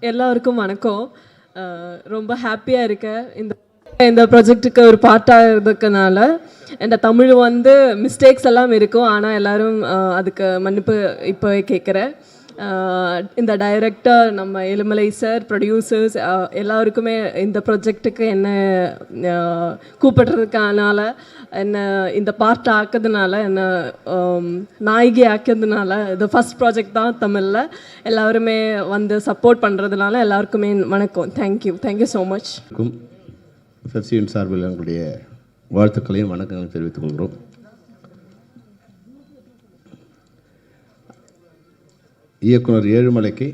எல்லாருக்கும் வணக்கம். ரொம்ப ஹாப்பியாக இருக்கேன் இந்த ப்ராஜெக்ட்டுக்கு ஒரு பார்ட்டாக இருக்கிறதுனால. இந்த தமிழ் மிஸ்டேக்ஸ் எல்லாம் இருக்கும், ஆனால் எல்லோரும் அதுக்கு மன்னிப்பு இப்போவே கேட்குறேன். இந்த டைரக்டர், நம்ம ஏழுமலை சார், ப்ரொடியூசர்ஸ் எல்லாருக்குமே இந்த ப்ராஜெக்ட்டுக்கு என்ன கூப்பிடுறதுக்கானால, என்ன இந்த பார்ட் ஆக்கிறதுனால, என்ன நாயகி ஆக்கிறதுனால, இது ஃபஸ்ட் ப்ராஜெக்ட் தான் தமிழில். எல்லாருமே சப்போர்ட் பண்ணுறதுனால எல்லாருக்குமே வணக்கம். Thank you so much. ஃபெஃப்சியின் சார்பில் எங்களுடைய வாழ்த்துக்களையும் வணக்கங்களையும் தெரிவித்துக் கொள்கிறோம். இயக்குனர் ஏழுமலைக்கு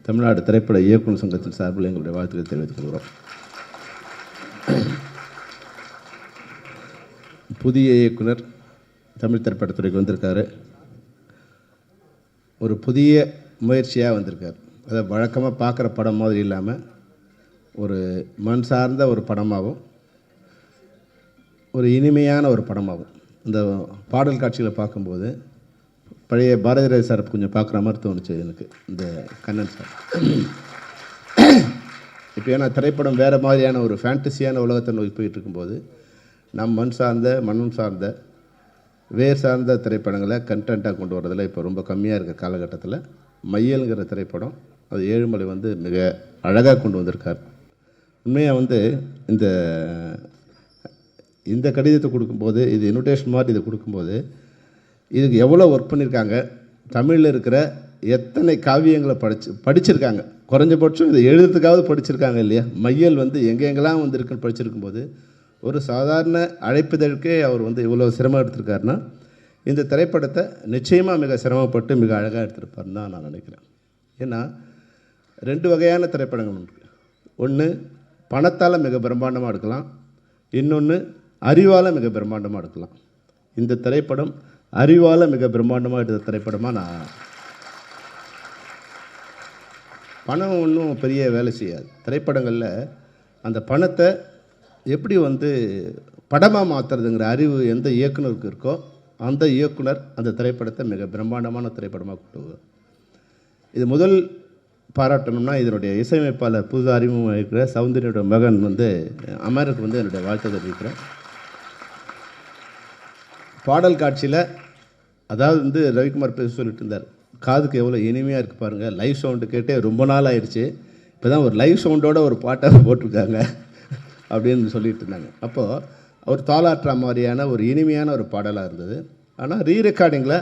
தமிழ்நாடு திரைப்பட இயக்குனர் சங்கத்தின் சார்பில் எங்களுடைய வாழ்த்துக்களை தெரிவித்துக் கொள்கிறோம். புதிய இயக்குனர் தமிழ் திரைப்படத்துறைக்கு வந்திருக்காரு. ஒரு புதிய முயற்சியாக வந்திருக்கார். அதை வழக்கமாக பார்க்குற படம் மாதிரி இல்லாமல் ஒரு மண் சார்ந்த ஒரு படமாகவும் ஒரு இனிமையான ஒரு படமாகவும். இந்த பாடல் காட்சிகளை பார்க்கும்போது பழைய பாரதிராஜ் சார் கொஞ்சம் பார்க்குற மாதிரி தோணுச்சு எனக்கு, இந்த கண்ணன் சார். இப்போ ஏன்னா திரைப்படம் வேறு மாதிரியான ஒரு ஃபேண்டசியான உலகத்தை நோக்கி போயிட்டு இருக்கும்போது மண் சார்ந்த மண்ணும் சார்ந்த வேர் சார்ந்த திரைப்படங்களை கண்டென்ட்டாக கொண்டு வரதில் இப்போ ரொம்ப கம்மியாக இருக்க காலகட்டத்தில் மையல்ங்கிற திரைப்படம் அது ஏழுமலை மிக அழகாக கொண்டு வந்திருக்கார். உண்மையாக இந்த கடிதத்தை கொடுக்கும்போது, இது இன்விடேஷன் மாதிரி இதை கொடுக்கும்போது இதுக்கு எவ்வளோ ஒர்க் பண்ணியிருக்காங்க, தமிழில் இருக்கிற எத்தனை காவியங்களை படிச்சிருக்காங்க, குறைஞ்சபட்சம் இதை எழுதுறதுக்காவது படிச்சிருக்காங்க இல்லையா. மையல் எங்கெங்கெல்லாம் இருக்குன்னு படிச்சிருக்கும்போது ஒரு சாதாரண அழைப்பிதழுக்கே அவர் இவ்வளோ சிரமம் எடுத்திருக்காருன்னா இந்த திரைப்படத்தை நிச்சயமாக மிக சிரமப்பட்டு மிக அழகாக எடுத்திருப்பாருன்னு தான் நான் நினைக்கிறேன். ஏன்னா 2 வகையான திரைப்படங்கள் இருக்குது. ஒன்று பணத்தால் மிக பிரம்மாண்டமாக எடுக்கலாம், இன்னொன்று அறிவால் மிக பிரம்மாண்டமாக எடுக்கலாம். இந்த திரைப்படம் அறிவால் மிக பிரம்மாண்டமாக எடுத்த திரைப்படமாக நான். பணம் ஒன்றும் பெரிய வேலை செய்யாது திரைப்படங்களில். அந்த பணத்தை எப்படி படமாக மாற்றுறதுங்கிற அறிவு எந்த இயக்குனருக்கு இருக்கோ அந்த இயக்குனர் அந்த திரைப்படத்தை மிக பிரம்மாண்டமான திரைப்படமாக கொண்டு வருவார். இது முதல் பாராட்டணும்னா இதனுடைய இசையமைப்பாளர் புது அறிமுகம் இருக்கிற சௌந்தர்யோட மகன் அமருக்கு என்னுடைய வாழ்த்தை தெரிவிக்கிறேன். பாடல் காட்சியில் அதாவது ரவிக்குமார் பேச சொல்லிட்டு இருந்தார், காதுக்கு எவ்வளோ இனிமையாக இருக்குது பாருங்கள், லைவ் சவுண்டு கேட்டே ரொம்ப நாள் ஆயிடுச்சு, இப்போ தான் ஒரு லைவ் சவுண்டோட ஒரு பாட்டை போட்டிருக்காங்க அப்படின்னு சொல்லிட்டு இருந்தாங்க. அப்போது அவர் தாளாட்டுற மாதிரியான ஒரு இனிமையான ஒரு பாடலாக இருந்தது. ஆனால் ரீரெக்கார்டிங்கில்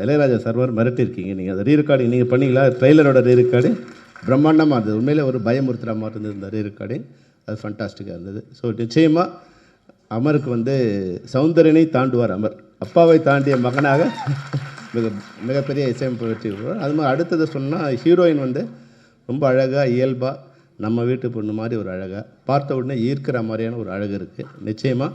இளையராஜா சர்வர் மிரட்டியிருக்கீங்க நீங்கள். அதை ரீரெக்கார்டிங் நீங்கள் பண்ணிங்களா? ட்ரெய்லரோட ரீரெக்கார்டிங் பிரம்மாண்டமாக இருந்தது. உண்மையிலே ஒரு பயமுறுத்துகிற மாதிரி இருந்தது இந்த ரீரெக்கார்டிங். அது ஃபண்டாஸ்டிக்காக இருந்தது. ஸோ நிச்சயமாக அமருக்கு சௌந்தரனை தாண்டுவார். அமர் அப்பாவை தாண்டிய மகனாக மிகப்பெரிய இசையமைப்பு வெற்றி பெறுவார். அது மாதிரி அடுத்தது சொன்னால் ஹீரோயின் ரொம்ப அழகாக இயல்பாக நம்ம வீட்டு பொண்ணு மாதிரி ஒரு அழகாக பார்த்த உடனே ஈர்க்கிற மாதிரியான ஒரு அழகு இருக்குது. நிச்சயமாக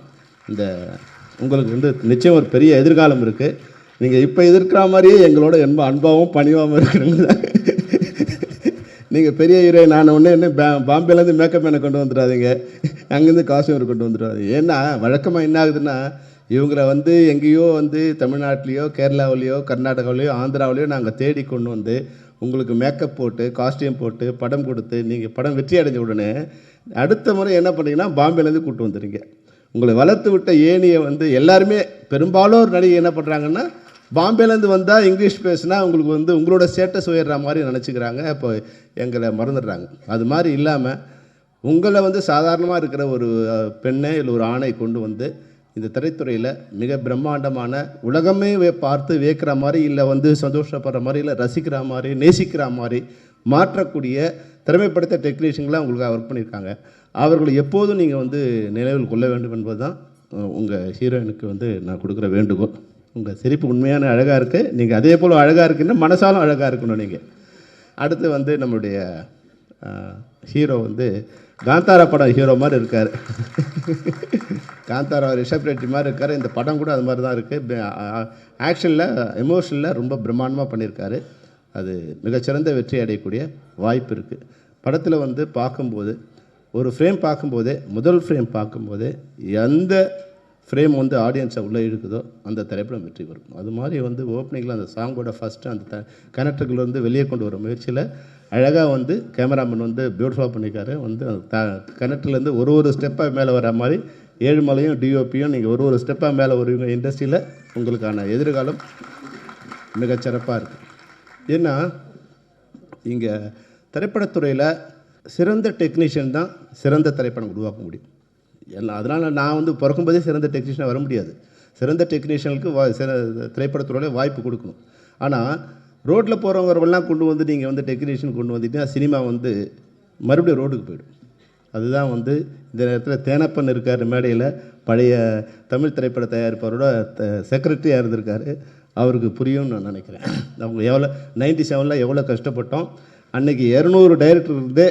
உங்களுக்கு நிச்சயம் ஒரு பெரிய எதிர்காலம் இருக்குது. நீங்கள் இப்போ எதிர்க்கிற மாதிரியே எங்களோட அன்பாகவும் பணிவாகவும் இருக்கணுங்க. நீங்கள் பெரிய ஹீரோயின் நான் என்ன பாம்பேலேருந்து மேக்கப் மேனை கொண்டு வந்துடாதீங்க, அங்கேருந்து காஸ்டியூமர் கொண்டு வந்துடாதீங்க. ஏன்னா வழக்கமாக என்ன ஆகுதுன்னா இவங்கள எங்கேயோ தமிழ்நாட்டிலையோ கேரளாவிலையோ கர்நாடகாவிலையோ ஆந்திராவிலையோ நாங்கள் தேடி கொண்டு உங்களுக்கு மேக்கப் போட்டு காஸ்டியூம் போட்டு படம் கொடுத்து நீங்கள் படம் வெற்றி அடைஞ்ச உடனே அடுத்த முறை என்ன பண்ணீங்கன்னா பாம்பேலேருந்து கூப்பிட்டு வந்துடுறீங்க. உங்களை வளர்த்து விட்ட ஏனியை எல்லாருமே பெரும்பாலும் ஒரு நடிகை என்ன பண்ணுறாங்கன்னா பாம்பேலேருந்து வந்தால் இங்கிலீஷ் பேசுனா உங்களுக்கு உங்களோட ஸ்டேட்டஸ் உயர்ற மாதிரி நினச்சிக்கிறாங்க. இப்போ எங்களை மறந்துடுறாங்க. அது மாதிரி இல்லாமல் உங்களை சாதாரணமாக இருக்கிற ஒரு பெண்ணை இல்லை ஒரு ஆணை கொண்டு இந்த திரைத்துறையில் மிக பிரம்மாண்டமான உலகமே பார்த்து வியக்கிற மாதிரி இல்லை சந்தோஷப்படுற மாதிரி இல்லை ரசிக்கிற மாதிரி நேசிக்கிற மாதிரி மாற்றக்கூடிய திறமைப்படுத்த டெக்னீஷியன்களாக உங்களுக்கு ஒர்க் பண்ணியிருக்காங்க. அவர்களை எப்போதும் நீங்கள் நினைவில் கொள்ள வேண்டும் என்பது தான் உங்கள் ஹீரோயினுக்கு நான் கொடுக்குற வேண்டுகோள். உங்கள் சிரிப்பு உண்மையான அழகாக இருக்குது. நீங்கள் அதே போல் அழகாக இருக்குன்னா மனசாலும் அழகாக இருக்கணும். நீங்கள் அடுத்து நம்மளுடைய ஹீரோ காந்தாரா படம் ஹீரோ மாதிரி இருக்கார். காந்தாரா ரிஷப் ரெட்டி மாதிரி இருக்கார். இந்த படம் கூட அது மாதிரி தான் இருக்குது. ஆக்ஷனில் எமோஷனில் ரொம்ப பிரம்மாண்டமாக பண்ணியிருக்காரு. அது மிகச்சிறந்த வெற்றி அடையக்கூடிய வாய்ப்பு இருக்குது. படத்தில் பார்க்கும்போது ஒரு ஃப்ரேம் பார்க்கும்போதே முதல் ஃப்ரேம் பார்க்கும்போதே எந்த ஃப்ரேம் வந்து ஆடியன்ஸை உள்ளே இழுக்குதோ அந்த திரைப்படம் வெற்றி பெறும். அது மாதிரி வந்து ஓப்பனிங்கில் அந்த சாங்கோட ஃபஸ்ட்டு அந்த கனெக்டர்லேருந்து வெளியே கொண்டு வர முயற்சியில் அழகாக வந்து கேமராமேன் வந்து பியூட்டிஃபுல்லாக பண்ணிக்காரு. வந்து கனெக்டர்லேருந்து ஒரு ஸ்டெப்பாக மேலே வர மாதிரி ஏழுமலையும் டிஓபியும் நீங்கள் ஒரு ஸ்டெப்பாக மேலே வருவீங்க. இண்டஸ்ட்ரியில் உங்களுக்கான எதிர்காலம் மிகச்சிறப்பாக இருக்குது. ஏன்னா இங்கே திரைப்படத்துறையில் சிறந்த டெக்னீஷியன் தான் சிறந்த திரைப்படம் உருவாக்க முடியும். எல்லாம் அதனால் நான் வந்து பிறக்கும்போதே சிறந்த டெக்னீஷியனாக வர முடியாது. சிறந்த டெக்னீஷியனுக்கு திரைப்படத்துறையில் வாய்ப்பு கொடுக்கணும். ஆனால் ரோட்டில் போகிறவங்கெல்லாம் கொண்டு வந்து நீங்கள் வந்து டெக்னீஷியன் கொண்டு வந்துட்டீங்கன்னா சினிமா வந்து மறுபடியும் ரோடுக்கு போயிடும். அதுதான் வந்து இந்த நேரத்தில் தேனப்பன் இருக்கார் மேடையில், பழைய தமிழ் திரைப்பட தயாரிப்பாரோட செக்ரட்டரியாக இருந்திருக்காரு. அவருக்கு புரியும்னு நான் நினைக்கிறேன். அவங்க எவ்வளோ 97 எவ்வளோ கஷ்டப்பட்டோம். அன்றைக்கி 200 டைரக்டர் இருந்தே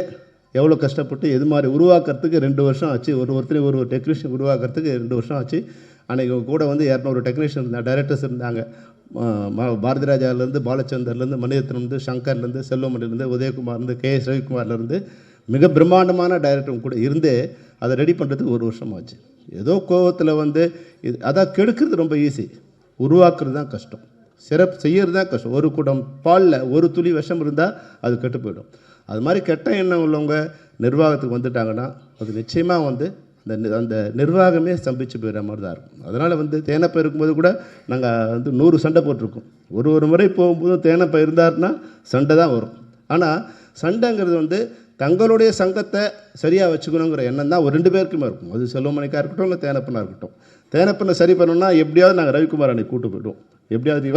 எவ்வளோ கஷ்டப்பட்டு எது மாதிரி உருவாக்குறதுக்கு 2 வருஷம் ஆச்சு. ஒருத்தரையும் ஒரு டெக்னீஷியன் உருவாக்குறதுக்கு 2 வருஷம் ஆச்சு. அன்றைக்கி கூட வந்து 200 டெக்னீஷியன் இருந்தாங்க, டைரக்டர்ஸ் இருந்தாங்க. பாரதி ராஜாவிலேருந்து, பாலச்சந்தர்லேருந்து, மணிரத்னம்லேருந்து, சங்கர்லேருந்து, செல்வமணிலேருந்து, உதயகுமார்லேருந்து, KS ரவிக்குமார்லேருந்து மிக பிரம்மாண்டமான டைரக்டரும் கூட இருந்தே அதை ரெடி பண்ணுறதுக்கு 1 வருஷம் ஆச்சு. ஏதோ கோவத்தில் வந்து இது அதான் கெடுக்கிறது ரொம்ப ஈஸி, உருவாக்குறது தான் கஷ்டம், சிறப்பு செய்கிறது தான் கஷ்டம். ஒரு குடம் பாலில் ஒரு துளி விஷம் இருந்தால் அது கெட்டு போயிடும். அது மாதிரி கெட்ட எண்ணம் உள்ளவங்க நிர்வாகத்துக்கு வந்துட்டாங்கன்னா அது நிச்சயமாக வந்து அந்த நிர்வாகமே ஸ்தம்பிச்சு போயிடுற மாதிரி தான் இருக்கும். அதனால் வந்து தேனப்பை இருக்கும்போது கூட நாங்கள் வந்து 100 சண்டை போட்டிருக்கோம். ஒரு முறை போகும்போதும் தேனப்பை இருந்தாருன்னா சண்டை தான் வரும். ஆனால் சண்டைங்கிறது வந்து தங்களுடைய சங்கத்தை சரியாக வச்சுக்கணுங்கிற எண்ணம் தான் ஒரு 2 பேருக்குமே இருக்கும். அது செல்வமணிக்காக இருக்கட்டும், இல்லை தேனப்பனாக இருக்கட்டும். தேனப்பனை சரி பண்ணணும்னா எப்படியாவது நாங்கள் ரவிக்குமார் அன்னைக்கு கூட்டு போய்டுவோம். எப்படியாவது நீ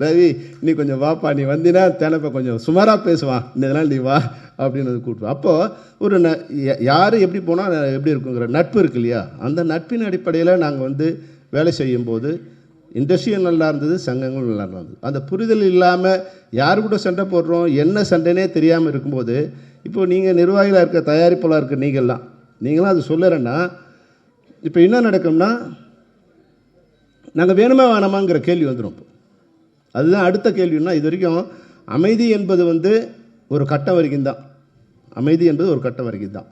ரவி நீ கொஞ்சம் வாப்பா, நீ வந்தினா தேனப்பை கொஞ்சம் சுமாராக பேசுவான், இதனால் நீ வா அப்படின்னு கூப்பிடுவோம். அப்போது ஒரு யார் எப்படி போனால் எப்படி இருக்குங்கிற நட்பு இருக்கு இல்லையா, அந்த நட்பின் அடிப்படையில் நாங்கள் வந்து வேலை செய்யும்போது இண்டஸ்ட்ரியும் நல்லா இருந்தது, சங்கங்களும் நல்லா இருந்தது. அந்த புரிதல் இல்லாமல் யார் கூட சண்டை போடுறோம், என்ன சண்டைனே தெரியாமல் இருக்கும்போது, இப்போது நீங்கள் நிர்வாகிகளாக இருக்க, தயாரிப்பாளர் இருக்க நீங்களாம் அது சொல்லலைன்னா இப்போ என்ன நடக்கும்னா நாங்கள் வேணுமா வேணாமாங்கிற கேள்வி வந்துடும். இப்போ அதுதான் அடுத்த கேள்வின்னா, இது வரைக்கும் அமைதி என்பது வந்து ஒரு கட்டம் வரைக்கும் தான். அமைதி என்பது ஒரு கட்டம் வரைக்கும் தான்.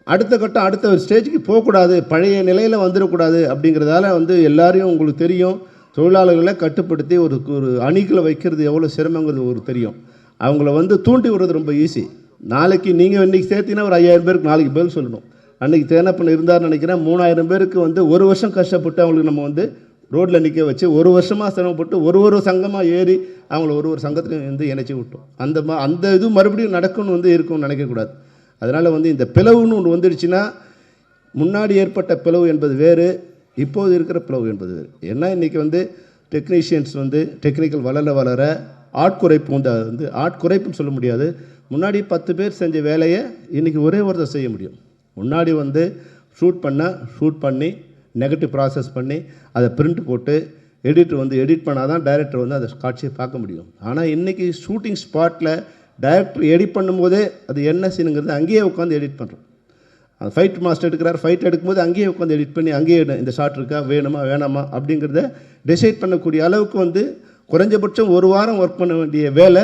அடுத்த கட்டம் அடுத்த ஒரு ஸ்டேஜுக்கு போகக்கூடாது, பழைய நிலையில் வந்துடக்கூடாது அப்படிங்கிறதால வந்து எல்லாரையும் உங்களுக்கு தெரியும், தொழிலாளர்களை கட்டுப்படுத்தி ஒரு அணிகளை வைக்கிறது எவ்வளோ சிரமங்கிறது ஒரு தெரியும். அவங்கள வந்து தூண்டி விடுறது ரொம்ப ஈஸி. நாளைக்கு நீங்கள் இன்றைக்கி சேர்த்திங்கன்னா ஒரு 5000 பேருக்கு நாளைக்கு பதில் சொல்லணும். அன்றைக்கி தேனப்பன் இருந்தார்னு நினைக்கிறேன், 3000 பேருக்கு வந்து 1 வருஷம் கஷ்டப்பட்டு அவங்களுக்கு நம்ம வந்து ரோட்டில் நிற்க வச்சு 1 வருஷமாக சிரமப்பட்டு ஒரு சங்கமாக ஏறி அவங்கள ஒரு சங்கத்துலையும் வந்து இணைச்சி விட்டோம். அந்த இது மறுபடியும் நடக்கும்னு வந்து இருக்கும்னு நினைக்கக்கூடாது. அதனால் வந்து இந்த பிளவுன்னு ஒன்று வந்துடுச்சுன்னா, முன்னாடி ஏற்பட்ட பிளவு என்பது வேறு, இப்போது இருக்கிற பிளவு என்பது வேறு. ஏன்னா இன்றைக்கி வந்து டெக்னீஷியன்ஸ் வந்து டெக்னிக்கல் வளர ஆட்குறைப்பு வந்து ஆட்குறைப்புன்னு சொல்ல முடியாது. முன்னாடி 10 பேர் செஞ்ச வேலையை இன்றைக்கி ஒரே ஒருத்தர் செய்ய முடியும். முன்னாடி வந்து ஷூட் பண்ணி நெகட்டிவ் ப்ராசஸ் பண்ணி அதை பிரிண்ட் போட்டு எடிட்டர் வந்து எடிட் பண்ணால் தான் டைரக்டர் வந்து அதை காட்சியை பார்க்க முடியும். ஆனால் இன்றைக்கி ஷூட்டிங் ஸ்பாட்டில் டைரக்டர் எடிட் பண்ணும்போதே அது என்ன சீனுங்கிறது அங்கேயே உட்காந்து எடிட் பண்ணுறோம். அந்த ஃபைட் மாஸ்டர் எடுக்கிறார், ஃபைட் எடுக்கும்போது அங்கேயே உட்காந்து எடிட் பண்ணி அங்கேயே இந்த ஷாட் இருக்கா, வேணுமா வேணாமா அப்படிங்கிறத டிசைட் பண்ணக்கூடிய அளவுக்கு வந்து குறைஞ்சபட்சம் 1 வாரம் ஒர்க் பண்ண வேண்டிய வேலை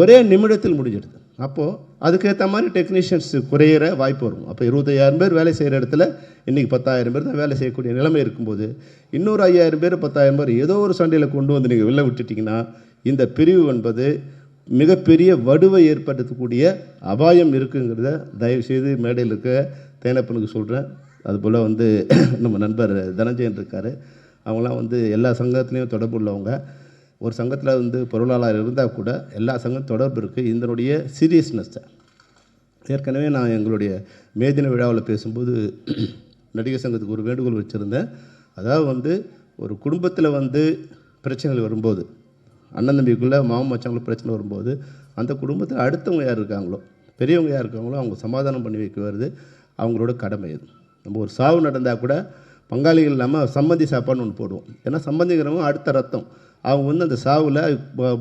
ஒரே நிமிடத்தில் முடிஞ்சிடுது. அப்போது அதுக்கேற்ற மாதிரி டெக்னீஷியன்ஸ் குறையிற வாய்ப்பு வரும். அப்போ 25000 பேர் வேலை செய்கிற இடத்துல இன்றைக்கி 10000 பேர் தான் வேலை செய்யக்கூடிய நிலைமை இருக்கும்போது, இன்னொரு 5000 பேர் 10000 பேர் ஏதோ ஒரு சண்டையில் கொண்டு வந்து நீங்கள் வெளில விட்டுட்டிங்கன்னா இந்த பிரிவு என்பது மிகப்பெரிய வடுவை ஏற்படுத்தக்கூடிய அபாயம் இருக்குங்கிறத தயவுசெய்து மேடையில் இருக்க தேனப்பனுக்கு சொல்கிறேன். அதுபோல் வந்து நம்ம நண்பர் தனஞ்சயன் இருக்கார், அவங்களாம் வந்து எல்லா சங்கத்துலேயும் தொடர்பு உள்ளவங்க. ஒரு சங்கத்தில் வந்து பொருளாளர் இருந்தால் கூட எல்லா சங்கம் தொடர்பு இருக்குது. இதனுடைய சீரியஸ்னஸ்ஸை ஏற்கனவே நான் எங்களுடைய மேதின விழாவில் பேசும்போது நடிகர் சங்கத்துக்கு ஒரு வேண்டுகோள் வச்சுருந்தேன். அதாவது வந்து ஒரு குடும்பத்தில் வந்து பிரச்சனைகள் வரும்போது, அண்ணன் தம்பிக்குள்ளே மாமன் மச்சவங்களுக்கு பிரச்சனை வரும்போது, அந்த குடும்பத்தில் அடுத்தவங்க யார் இருக்காங்களோ, பெரியவங்க யார் இருக்காங்களோ அவங்க சமாதானம் பண்ணி வைக்க வருது அவங்களோட கடமை. இது நம்ம ஒரு சாவு நடந்தால் கூட பங்காளிகள் இல்லாமல் சம்மந்தி சாப்பாடுன்னு ஒன்று போடுவோம். ஏன்னா சம்மந்திங்கிறவங்க அடுத்த ரத்தம், அவங்க வந்து அந்த சாவில்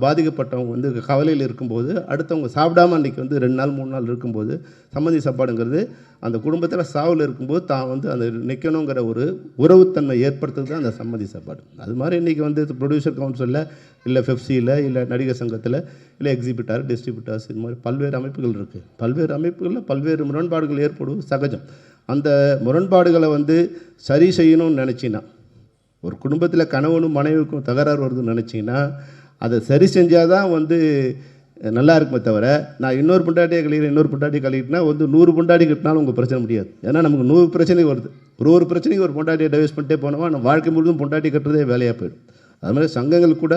பாதிக்கப்பட்டவங்க வந்து கவலையில் இருக்கும்போது அடுத்தவங்க சாப்பிடாம அன்றைக்கி வந்து 2 நாள் 3 நாள் இருக்கும்போது சம்மந்தி சாப்பாடுங்கிறது அந்த குடும்பத்தில் சாவில் இருக்கும்போது தான் வந்து அந்த நிற்கணுங்கிற ஒரு உறவுத்தன்மை ஏற்படுத்துறது தான் அந்த சம்மந்தி சாப்பாடு. அது மாதிரி இன்றைக்கி வந்து ப்ரொடியூசர் கவுன்சிலில் இல்லை பெப்சியில் இல்லை நடிகர் சங்கத்தில் இல்லை எக்ஸிபிட்டார் டிஸ்ட்ரிபியூட்டர்ஸ் இது மாதிரி பல்வேறு அமைப்புகள் இருக்குது. பல்வேறு அமைப்புகளில் பல்வேறு முரண்பாடுகள் ஏற்படுவது சகஜம். அந்த முரண்பாடுகளை வந்து சரி செய்யணும்னு நினச்சின்னா, ஒரு குடும்பத்தில் கணவனும் மனைவிக்கும் தகராறு வருதுன்னு நினச்சிங்கன்னா அதை சரி செஞ்சால் தான் வந்து நல்லா இருக்குமே தவிர, நான் இன்னொரு பொண்டாட்டியை கழிக்கிறேன் இன்னொரு பொண்டாட்டியை கழிக்கிட்டேன்னா வந்து 100 பொண்டாட்டி கட்டினாலும் உங்கள் பிரச்சனை முடியாது. ஏன்னா நமக்கு 100 பிரச்சனை வருது. ஒரு பிரச்சனைக்கு ஒரு பொண்டாட்டியை டைவர்ஸ் பண்ணிட்டே போனோமா நம்ம வாழ்க்கை முழுதும் பொண்டாட்டி கட்டுறதே வேலையாக போயிடும். அது மாதிரி சங்கங்கள் கூட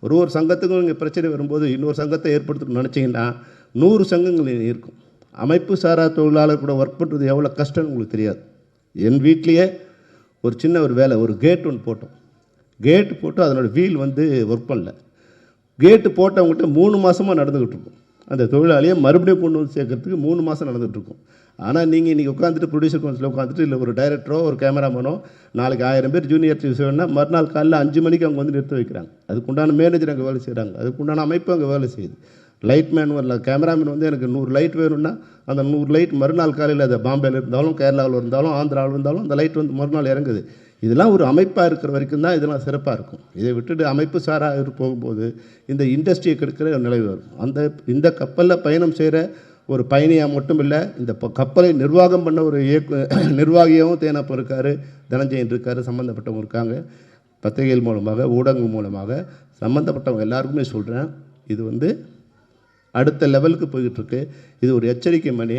ஒரு சங்கத்துக்கும் இங்கே பிரச்சனை வரும்போது இன்னொரு சங்கத்தை ஏற்படுத்தணும்னு நினச்சிங்கன்னா 100 சங்கங்கள் இருக்கும். அமைப்பு சாரா தொழிலாளர் கூட ஒர்க் பண்ணுறது எவ்வளோ கஷ்டம்னு உங்களுக்கு தெரியாது. என் வீட்லேயே ஒரு சின்ன ஒரு வேலை, ஒரு கேட் ஒன்று போட்டோம். கேட்டு போட்டு அதனோட வீல் வந்து ஒர்க் பண்ணல. கேட்டு போட்டவங்ககிட்ட 3 மாதமாக நடந்துக்கிட்டு இருக்கும். அந்த தொழிலாளியை மறுபடியும் கொண்டு வந்து சேர்க்கறதுக்கு 3 மாதம் நடந்துகிட்ருக்கும். ஆனால் நீங்கள் இன்றைக்கி உட்காந்துட்டு ப்ரொடியூசர் கவுன்சிலில் உட்காந்துட்டு இல்லை ஒரு டைரக்டரோ ஒரு கேமராமேனோ நாளைக்கு 1000 பேர் ஜூனியர் ஆர்டிஸ்ட் வேணும்னா மறுநாள் காலையில் 5 மணிக்கு அவங்க வந்து நிறுத்த வைக்கிறாங்க. அதுக்குண்டான மேனேஜர் அங்கே வேலை செய்கிறாங்க, அதுக்குண்டான அமைப்பு அங்கே வேலை செய்யுது. லைட் மேன் வரல, கேமராமேன் வந்து எனக்கு 100 லைட் வேணும்னா அந்த 100 லைட் மறுநாள் காலையில் அது பாம்பேயில் இருந்தாலும் கேரளாவில் இருந்தாலும் ஆந்திராவில் இருந்தாலும் அந்த லைட் வந்து மறுநாள் இறங்குது. இதெல்லாம் ஒரு அமைப்பாக இருக்கிற வரைக்கும் தான் இதெல்லாம் சிறப்பாக இருக்கும். இதை விட்டுட்டு அமைப்பு சாராக போகும்போது இந்த இண்டஸ்ட்ரியை கெடுக்கிற நிலை வரும். இந்த கப்பலில் பயணம் செய்கிற ஒரு பயணியாக மட்டும் இல்லை, இந்த கப்பலை நிர்வாகம் பண்ண ஒரு நிர்வாகியாகவும் தேனப்போ இருக்கார், தனஞ்சயன் இருக்கார், சம்மந்தப்பட்டவங்க இருக்காங்க. பத்திரிகைகள் மூலமாக ஊடகங்கள் மூலமாக சம்மந்தப்பட்டவங்க எல்லாருக்குமே சொல்கிறேன், இது வந்து அடுத்த லெவலுக்கு போய்கிட்டுருக்கு. இது ஒரு எச்சரிக்கை மணி.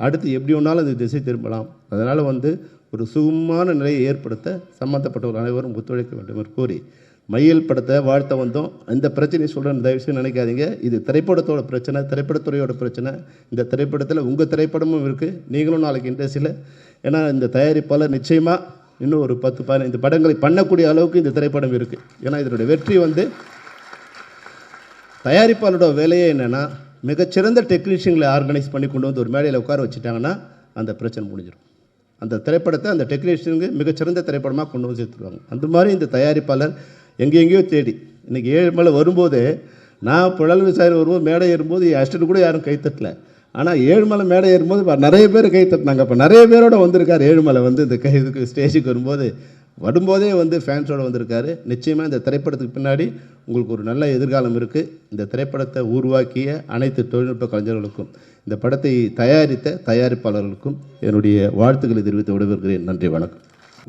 அடுத்து எப்படி ஒன்றாலும் அது திசை திரும்பலாம். அதனால் வந்து ஒரு சுகமான நிலையை ஏற்படுத்த சம்மந்தப்பட்டவர்கள் அனைவரும் ஒத்துழைக்க வேண்டும் என்று கூறி மையல் படத்தை வாழ்த்த வந்தோம். இந்த பிரச்சனையை சொல்கிறேன், தயவுசெய்து நினைக்காதீங்க. இது திரைப்படத்தோட பிரச்சனை, திரைப்படத்துறையோட பிரச்சனை. இந்த திரைப்படத்தில் உங்கள் திரைப்படமும் இருக்குது. நீங்களும் நாளைக்கு இண்டஸ்ட்ரியில், ஏன்னா இந்த தயாரிப்பாளர் நிச்சயமாக இன்னும் ஒரு 10-15 படங்களை பண்ணக்கூடிய அளவுக்கு இந்த திரைப்படம் இருக்குது. ஏன்னா இதனுடைய வெற்றி வந்து தயாரிப்பாளரோட வேலையே என்னென்னா மிகச்சிறந்த டெக்னீஷியன்களை ஆர்கனைஸ் பண்ணி கொண்டு வந்து ஒரு மேடையில் உட்கார வச்சுட்டாங்கன்னா அந்த பிரச்சனை முடிஞ்சிடும். அந்த திரைப்படத்தை அந்த டெக்னீஷியனுக்கு மிகச்சிறந்த திரைப்படமாக கொண்டு வந்து சேர்த்துருவாங்க. அந்த மாதிரி இந்த தயாரிப்பாளர் எங்கெங்கேயோ தேடி இன்றைக்கி ஏழுமலை வரும்போது, நான் புழல் விசாரி வரும்போது மேடை ஏறும்போது அஸ்டன்ட் கூட யாரும் கைத்தட்டல. ஆனால் ஏழுமலை மேடை ஏறும்போது நிறைய பேர் கைத்தட்டினாங்க. அப்போ நிறைய பேரோட வந்திருக்கார் ஏழுமலை வந்து இந்த இதுக்கு ஸ்டேஜுக்கு வரும்போதே வந்து ஃபேன்ஸோடு வந்திருக்காரு. நிச்சயமாக இந்த திரைப்படத்துக்கு பின்னாடி உங்களுக்கு ஒரு நல்ல எதிர்காலம் இருக்குது. இந்த திரைப்படத்தை உருவாக்கிய அனைத்து தொழில்நுட்ப கலைஞர்களுக்கும் இந்த படத்தை தயாரித்த தயாரிப்பாளர்களுக்கும் என்னுடைய வாழ்த்துக்களை தெரிவித்து விடைபெறுகிறேன். நன்றி, வணக்கம்.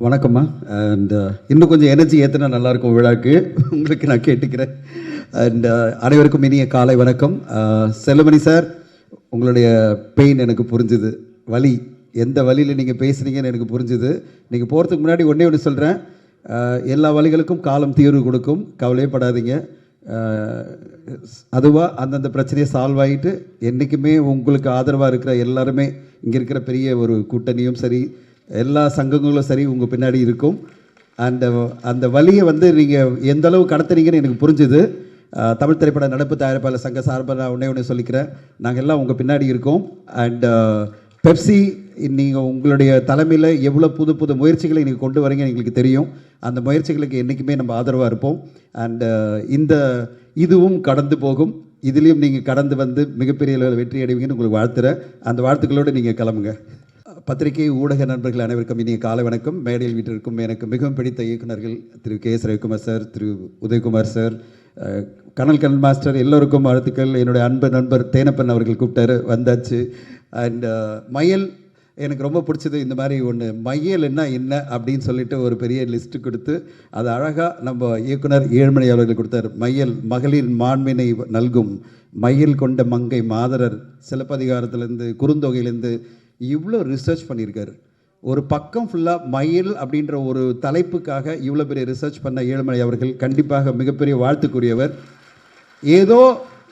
வணக்கம்மா. அண்ட் இன்னும் கொஞ்சம் எனர்ஜி ஏற்றினா நல்லாயிருக்கும் விழாக்கு, உங்களுக்கு நான் கேட்டுக்கிறேன். அண்ட் அனைவருக்கும் இனிய காலை வணக்கம். செல்லுமணி சார், உங்களுடைய பெயின் எனக்கு புரிஞ்சுது. வலி, எந்த வழியில் நீங்கள் பேசுகிறீங்கன்னு எனக்கு புரிஞ்சுது. நீங்கள் போகிறதுக்கு முன்னாடி ஒன்று சொல்கிறேன், எல்லா வழிகளுக்கும் காலம் தீர்வு கொடுக்கும், கவலையே படாதீங்க. அதுவாக அந்தந்த பிரச்சனையை சால்வ் ஆகிட்டு என்றைக்குமே உங்களுக்கு ஆதரவாக இருக்கிற எல்லாருமே, இங்கே இருக்கிற பெரிய ஒரு கூட்டணியும் சரி, எல்லா சங்கங்களும் சரி உங்கள் பின்னாடி இருக்கும். அந்த வழியை வந்து நீங்கள் எந்த அளவு கடத்துறீங்கன்னு எனக்கு புரிஞ்சுது. தமிழ் திரைப்பட நடப்பு தயாரிப்பாளர் சங்க சார்பாக நான் ஒன்றே சொல்லிக்கிறேன், நாங்கள் எல்லாம் உங்கள் பின்னாடி இருக்கோம். அண்ட் பெப்சி, நீங்கள் உங்களுடைய தலைமையில் எவ்வளோ புது புது முயற்சிகளை நீங்கள் கொண்டு வரீங்கன்னு எங்களுக்கு தெரியும். அந்த முயற்சிகளுக்கு என்றைக்குமே நம்ம ஆதரவாக இருப்போம். அண்டு இதுவும் கடந்து போகும். இதுலேயும் நீங்கள் கடந்து வந்து மிகப்பெரிய அளவில் வெற்றி அடைவீங்கன்னு உங்களுக்கு வாழ்த்துறேன். அந்த வாழ்த்துக்களோடு நீங்கள் கிளம்புங்க. பத்திரிகை ஊடக நண்பர்கள் அனைவருக்கும் இனிய காலை வணக்கம். மேடையில் வீட்டிற்கும் எனக்கு மிகவும் பிடித்த இயக்குநர்கள் திரு கே எஸ் ரவிக்குமார் சார், திரு உதயகுமார் சார், கனல் மாஸ்டர், எல்லோருக்கும் வாழ்த்துக்கள். என்னுடைய அன்பு நண்பர் தேனப்பன் அவர்கள் கூப்பிட்டாரு, வந்தாச்சு. அண்ட் மையல் எனக்கு ரொம்ப பிடிச்சது. இந்த மாதிரி ஒன்று மையல்னா என்ன அப்படின்னு சொல்லிட்டு ஒரு பெரிய லிஸ்ட்டு கொடுத்து அது அழகாக நம்ம இயக்குனர் ஏழுமலை அவர்கள் கொடுத்தார். மையல் மகளிர் மாண்பினை நல்கும், மையல் கொண்ட மங்கை மாதரர், சிலப்பதிகாரத்துலேருந்து குறுந்தொகையிலேருந்து இவ்வளோ ரிசர்ச் பண்ணியிருக்காரு. ஒரு பக்கம் ஃபுல்லாக மயில் அப்படின்ற ஒரு தலைப்புக்காக இவ்வளோ பெரிய ரிசர்ச் பண்ண ஏழுமலை அவர்கள் கண்டிப்பாக மிகப்பெரிய வாழ்த்துக்குரியவர். ஏதோ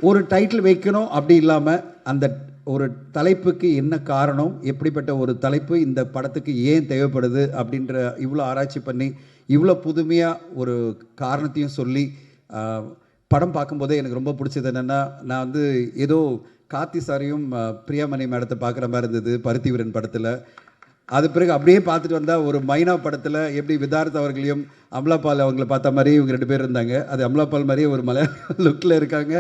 ஒரு டைட்டில் வைக்கணும் அப்படி இல்லாமல் அந்த ஒரு தலைப்புக்கு என்ன காரணம், எப்படிப்பட்ட ஒரு தலைப்பு இந்த படத்துக்கு ஏன் தேவைப்படுது அப்படின்ற இவ்வளோ ஆராய்ச்சி பண்ணி இவ்வளோ புதுமையாக ஒரு காரணத்தையும் சொல்லி படம் பார்க்கும்போதே எனக்கு ரொம்ப பிடிச்சது என்னென்னா, நான் வந்து ஏதோ கார்த்தி சாரையும் பிரியாமணி மேடத்தை பார்க்குற மாதிரி இருந்தது பருத்திவீரன் படத்தில். அது பிறகு அப்படியே பார்த்துட்டு வந்தால் ஒரு மைனா படத்தில் எப்படி விதார்த் அவர்களையும் அமலாபால் அவங்கள பார்த்த மாதிரி இவங்க 2 பேர் இருந்தாங்க. அது அமலாபால் மாதிரியே ஒரு மலையாள லுக்கில் இருக்காங்க.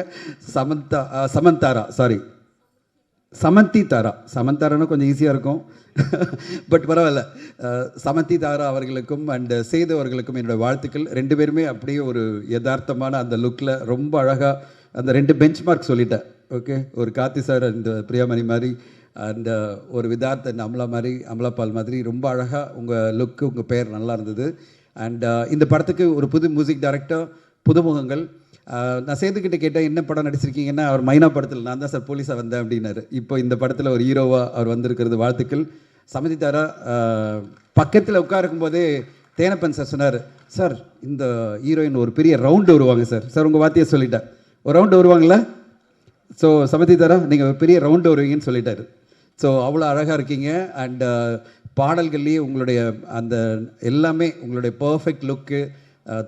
சமந்தி தாரா சமந்தாரானா கொஞ்சம் ஈஸியாக இருக்கும், பட் பரவாயில்ல. சமந்தி தாரா அவர்களுக்கும் அண்ட் சேது அவர்களுக்கும் என்னோடய வாழ்த்துக்கள். 2 பேருமே அப்படியே ஒரு யதார்த்தமான அந்த லுக்கில் ரொம்ப அழகாக அந்த 2 பெஞ்ச் மார்க் சொல்லிட்டேன். ஓகே, ஒரு கார்த்தி சார் அண்ட் பிரியாமணி மாதிரி அண்ட் ஒரு விதார்த் அண்ட் அமலாபால் மாதிரி ரொம்ப அழகாக உங்கள் லுக்கு, உங்கள் பெயர் நல்லா இருந்தது. அண்ட் இந்த படத்துக்கு ஒரு புது மியூசிக் டைரக்டர், புதுமுகங்கள். நான் சேதுக்கிட்ட கேட்டேன் என்ன படம் நடிச்சிருக்கீங்கன்னா, அவர் மைனா படத்தில் நான் தான் சார் போலீஸாக வந்தேன் அப்படின்னாரு. இப்போ இந்த படத்தில் ஒரு ஹீரோவாக அவர் வந்திருக்கிறது வாழ்த்துக்கள். சமந்தி தாரா பக்கத்தில் உட்காருக்கும் போதே தேனப்பன் சார் சொன்னார், சார் இந்த ஹீரோயின் ஒரு பெரிய ரவுண்டு வருவாங்க சார். சார் உங்கள் வார்த்தையை சொல்லிட்டேன், ஒரு ரவுண்டு வருவாங்களா? ஸோ சமந்தி தாரா நீங்கள் ஒரு பெரிய ரவுண்டு வருவீங்கன்னு சொல்லிட்டாரு. ஸோ அவ்வளோ அழகாக இருக்கீங்க. அண்ட் பாடல்கள்லேயே உங்களுடைய அந்த எல்லாமே உங்களுடைய பர்ஃபெக்ட் லுக்கு,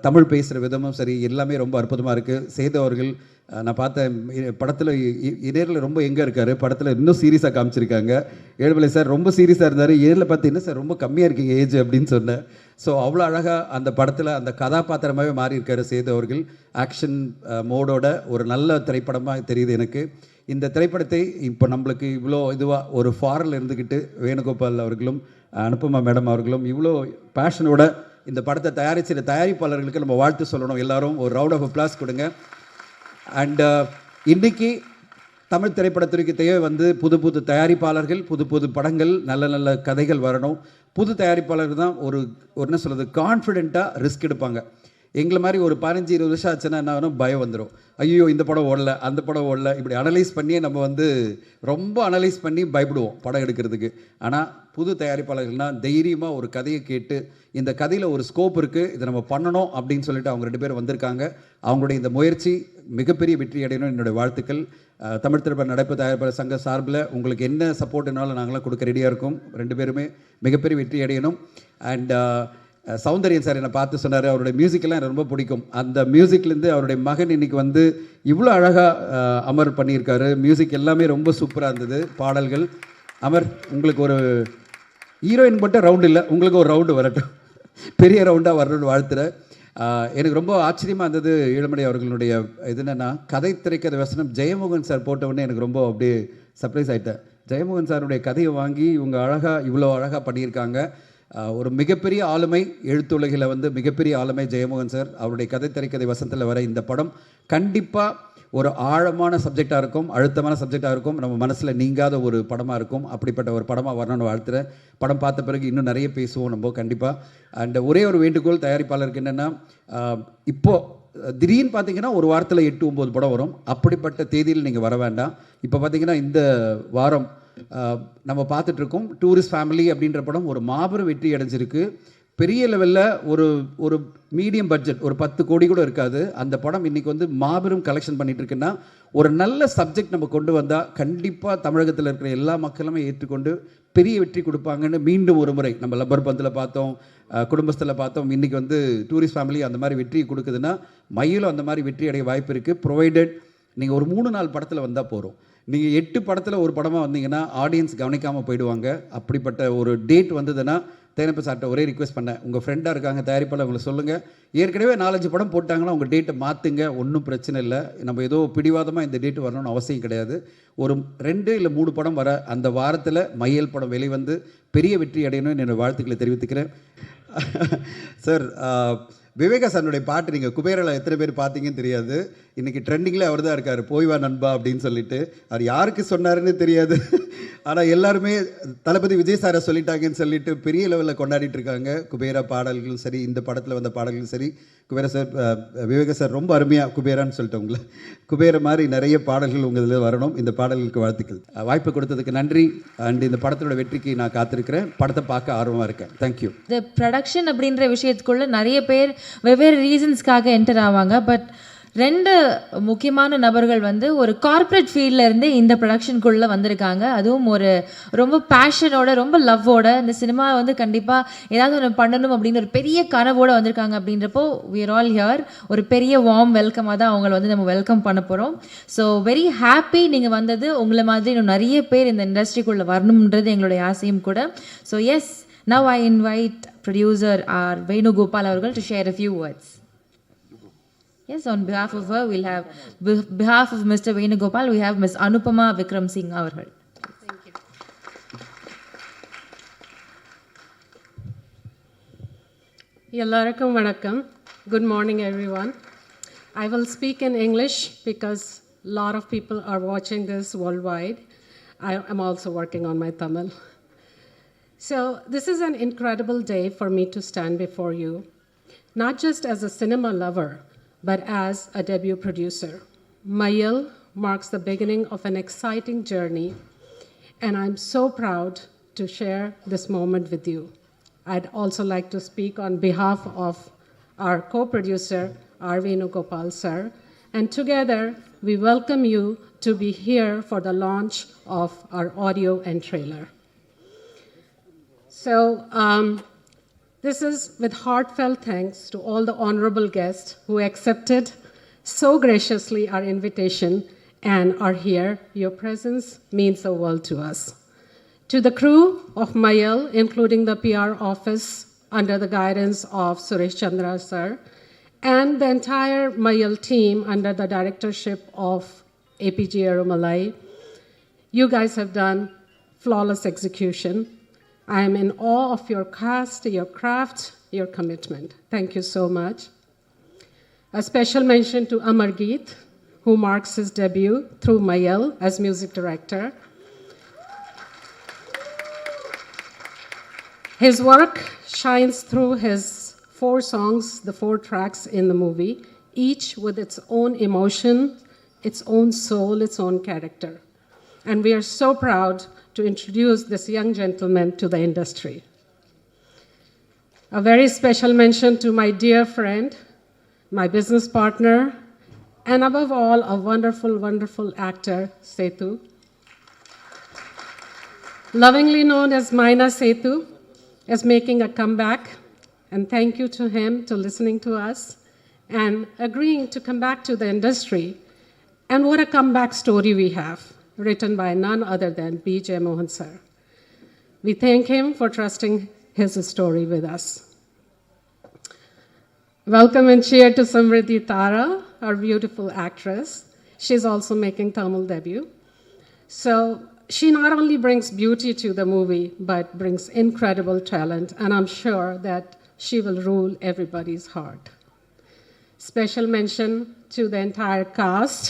தமிழ் பேசுகிற விதமும் சரி எல்லாமே ரொம்ப அற்புதமாக இருக்குது. சேது அவர்கள் நான் பார்த்தேன் படத்தில் நேரில் ரொம்ப எங்கே இருக்கார், படத்தில் இன்னும் சீரியஸாக காமிச்சிருக்காங்க. ஏழுமலை சார் ரொம்ப சீரியஸாக இருந்தார், நேரில் பார்த்து என்ன சார் ரொம்ப கம்மியாக இருக்கீங்க ஏஜ் அப்படின்னு சொன்னேன். ஸோ அவ்வளோ அழகாக அந்த படத்தில் அந்த கதாபாத்திரமாகவே மாறி இருக்கார் சேது அவர்கள். ஆக்ஷன் மோடோட ஒரு நல்ல திரைப்படமாக தெரியுது எனக்கு. இந்த திரைப்படத்தை இப்போ நம்மளுக்கு இவ்வளோ இதுவாக ஒரு ஃபாரில் இருந்துக்கிட்டு வேணுகோபால் அவர்களும் அனுபமா மேடம் அவர்களும் இவ்வளோ பேஷனோட இந்த படத்தை தயாரிச்சிட தயாரிப்பாளர்களுக்கு நம்ம வாழ்த்து சொல்லணும். எல்லாரும் ஒரு ரவுண்ட் ஆஃப் அப்ளாஸ் கொடுங்க. அண்ட் இன்றைக்கி தமிழ் திரைப்படத்துறைக்கு தேவை புது புது தயாரிப்பாளர்கள், புது புது படங்கள், நல்ல நல்ல கதைகள் வரணும். புது தயாரிப்பாளர்கள் தான் ஒரு என்ன சொல்கிறது, கான்ஃபிடெண்ட்டாக ரிஸ்க் எடுப்பாங்க. எங்களை மாதிரி ஒரு 15-20 வருஷம் ஆச்சுன்னா என்ன ஆகும், பயம் வந்துடும். ஐயோ இந்த படம் ஓடல, அந்த படம் ஓடல, இப்படி அனலைஸ் பண்ணியே நம்ம ரொம்ப அனலைஸ் பண்ணி பயப்படுவோம் படம் எடுக்கிறதுக்கு. ஆனால் புது தயாரிப்பாளர்கள்னால் தைரியமாக ஒரு கதையை கேட்டு இந்த கதையில் ஒரு ஸ்கோப் இருக்குது, இதை நம்ம பண்ணணும் அப்படின்னு சொல்லிட்டு அவங்க 2 பேர் வந்திருக்காங்க. அவங்களுடைய இந்த முயற்சி மிகப்பெரிய வெற்றி அடையணும். என்னுடைய வாழ்த்துக்கள். தமிழ் திரைப்பட நடிப்பு தயாரிப்பாளர் சங்க சார்பில் உங்களுக்கு என்ன சப்போர்ட்னாலும் நாங்களாம் கொடுக்க ரெடியாக இருக்கோம். 2 பேருமே மிகப்பெரிய வெற்றி அடையணும். அண்ட் சௌந்தர்யன் சார் என்னை பார்த்து சொன்னார், அவருடைய மியூசிக்கெல்லாம் எனக்கு ரொம்ப பிடிக்கும். அந்த மியூசிக்லேருந்து அவருடைய மகன் இன்றைக்கி இவ்வளோ அழகாக அமர் பண்ணியிருக்காரு. மியூசிக் எல்லாமே ரொம்ப சூப்பராக இருந்தது. பாடல்கள் அமர், உங்களுக்கு ஒரு ஹீரோயின் மட்டும் ரவுண்டு இல்லை, உங்களுக்கு ஒரு ரவுண்டு வரட்டும், பெரிய ரவுண்டாக வரணும்னு வாழ்த்துறேன். எனக்கு ரொம்ப ஆச்சரியமாக இருந்தது ஈழமணி அவர்களுடைய இது என்னென்னா, கதை திரைக்கதை வசனம் ஜெயமோகன் சார் போட்டவுடனே எனக்கு ரொம்ப அப்படியே சர்ப்ரைஸ் ஆகிட்டேன். ஜெயமோகன் சாருடைய கதையை வாங்கி இவங்க இவ்வளோ அழகாக பண்ணியிருக்காங்க. ஒரு மிகப்பெரிய ஆளுமை, எழுத்துலகில் மிகப்பெரிய ஆளுமை ஜெயமோகன் சார். அவருடைய கதை திரைக்கதை வசனத்தில் வர இந்த படம் கண்டிப்பாக ஒரு ஆழமான சப்ஜெக்டாக இருக்கும், அழுத்தமான சப்ஜெக்டாக இருக்கும், நம்ம மனசில் நீங்காத ஒரு படமாக இருக்கும். அப்படிப்பட்ட ஒரு படமாக வரணும்னு வாழ்த்துறேன். படம் பார்த்த பிறகு இன்னும் நிறைய பேசுவோம் நம்ம கண்டிப்பாக. அண்ட் ஒரே ஒரு வேண்டுகோள் தயாரிப்பாளருக்கு என்னென்னா, இப்போது திடீர்னு பார்த்தீங்கன்னா ஒரு வாரத்தில் 8-9 படம் வரும். அப்படிப்பட்ட தேதியில் நீங்கள் வர வேண்டாம். இப்போ பார்த்தீங்கன்னா இந்த வாரம் நம்ம பார்த்துட்ருக்கோம் டூரிஸ்ட் ஃபேமிலி அப்படின்ற படம் ஒரு மாபெரும் வெற்றி அடைஞ்சிருக்கு. பெரிய லெவலில் ஒரு மீடியம் பட்ஜெட், ஒரு 10 கோடி கூட இருக்காது. அந்த படம் இன்றைக்கி மாபெரும் கலெக்ஷன் பண்ணிகிட்ருக்குன்னா, ஒரு நல்ல சப்ஜெக்ட் நம்ம கொண்டு வந்தால் கண்டிப்பாக தமிழகத்தில் இருக்கிற எல்லா மக்களுமே ஏற்றுக்கொண்டு பெரிய வெற்றி கொடுப்பாங்கன்னு மீண்டும் ஒரு முறை நம்ம லப்பர் பந்தில் பார்த்தோம், குடும்பத்தில் பார்த்தோம். இன்றைக்கி டூரிஸ்ட் ஃபேமிலி அந்த மாதிரி வெற்றி கொடுக்குதுன்னா, மயிலும் அந்த மாதிரி வெற்றி அடைய வாய்ப்பு இருக்குது. ப்ரொவைடட் நீங்கள் ஒரு 3-4 படத்தில் வந்தால் போகிறோம். நீங்கள் 8 படத்தில் ஒரு படமாக வந்தீங்கன்னா ஆடியன்ஸ் கவனிக்காமல் போயிடுவாங்க. அப்படிப்பட்ட ஒரு டேட் வந்ததுன்னா தேனப்ப சார்ட்ட ஒரே ரிக்வெஸ்ட் பண்ணேன், உங்கள் ஃப்ரெண்டாக இருக்காங்க தயாரிப்பாளர், அவங்களை சொல்லுங்கள், ஏற்கனவே 4-5 படம் போட்டாங்கன்னா உங்கள் டேட்டை மாற்றுங்க, ஒன்றும் பிரச்சனை இல்லை. நம்ம ஏதோ பிடிவாதமாக இந்த டேட்டு வரணும்னு அவசியம் கிடையாது. ஒரு 2 இல்லை 3 படம் வர அந்த வாரத்தில் மையல் படம் வெளிவந்து பெரிய வெற்றி அடையணும்னு என்னோடய வாழ்த்துக்களை தெரிவித்துக்கிறேன். சார், விவேகா சாருடைய பாட்டு நீங்கள் குபேரில் எத்தனை பேர் பார்த்தீங்கன்னு தெரியாது. இன்றைக்கி ட்ரெண்டிங்கில் அவர் தான் இருக்கார், போய் வா நண்பா அப்படின்னு சொல்லிட்டு. அவர் யாருக்கு சொன்னாருன்னு தெரியாது, ஆனால் எல்லாருமே தளபதி விஜய் சாரை சொல்லிட்டாங்கன்னு சொல்லிட்டு பெரிய லெவலில் கொண்டாடிட்டு இருக்காங்க. குபேரா பாடல்களும் சரி, இந்த படத்தில் வந்த பாடல்களும் சரி. குபேரா சார், விவேகா சார் ரொம்ப அருமையாக குபேரான்னு சொல்லிட்டு உங்களை குபேர மாதிரி நிறைய பாடல்கள் உங்கள் இதில் வரணும். இந்த பாடல்களுக்கு வாழ்த்துக்கள். வாய்ப்பு கொடுத்ததுக்கு நன்றி. அண்ட் இந்த படத்தோட வெற்றிக்கு நான் காத்திருக்கிறேன். படத்தை பார்க்க ஆர்வமாக இருக்கேன். தேங்க்யூ. இந்த ப்ரொடக்ஷன் அப்படின்ற விஷயத்துக்குள்ள நிறைய பேர் வெவ்வேறு ரீசன்ஸ்க்காக என்டர் ஆவாங்க. பட் 2 முக்கியமான நபர்கள் வந்து ஒரு கார்ப்பரேட் ஃபீல்டில் இருந்து இந்த ப்ரொடக்ஷனுக்குள்ளே வந்திருக்காங்க. அதுவும் ஒரு ரொம்ப பேஷனோட, ரொம்ப லவ்வோட இந்த சினிமா வந்து கண்டிப்பாக ஏதாவது ஒன்று பண்ணணும் அப்படின்னு ஒரு பெரிய கனவோடு வந்திருக்காங்க. அப்படின்றப்போ we are all here. ஒரு பெரிய வார்ம் வெல்கமாக தான் அவங்கள வந்து நம்ம வெல்கம் பண்ண போகிறோம். ஸோ வெரி ஹாப்பி நீங்கள் வந்தது. உங்களை மாதிரி இன்னும் நிறைய பேர் இந்த இண்டஸ்ட்ரிக்குள்ளே வரணுன்றது எங்களுடைய ஆசையும் கூட. So yes, now I invite producer R. Venugopal அவர்கள் to share a few words. Yes, on behalf of her, we'll have, behalf of Mr. Venugopal, we have Ms. Anupama Vikram Singh அவர்கள். எல்லாருக்கும் வணக்கம். Good morning, everyone. I will speak in English because a lot of people are watching this worldwide. I am also working on my Tamil. So this is an incredible day for me to stand before you, not just as a cinema lover, but as a debut producer. Mayal marks the beginning of an exciting journey, and I'm so proud to share this moment with you. I'd also like to speak on behalf of our co-producer, R. Venugopal sir, and together we welcome you to be here for the launch of our audio and trailer. So this is with heartfelt thanks to all the honorable guests who accepted so graciously our invitation and are here. Your presence means the world to us. To the crew of Mayal, including the PR office under the guidance of Suresh Chandra sir, and the entire Mayal team under the directorship of APG Arumalai, you guys have done flawless execution. I am in awe of your cast, your craft, your commitment. Thank you so much. A special mention to Amargeet, who marks his debut through Mayal as music director. His work shines through his 4 songs, the 4 tracks in the movie, each with its own emotion, its own soul, its own character. And we are so proud to introduce this young gentleman to the industry. A very special mention to my dear friend, my business partner, and above all, a wonderful, wonderful actor, Sethu. Lovingly known as Maina Sethu, is making a comeback, and thank you to him to listening to us and agreeing to come back to the industry. And what a comeback story we have, written by none other than B.J. Mohan sir. We thank him for trusting his story with us. Welcome and cheer to Samriddhi Tara, our beautiful actress. She's also making Tamil debut. So she not only brings beauty to the movie, but brings incredible talent, and I'm sure that she will rule everybody's heart. Special mention to the entire cast.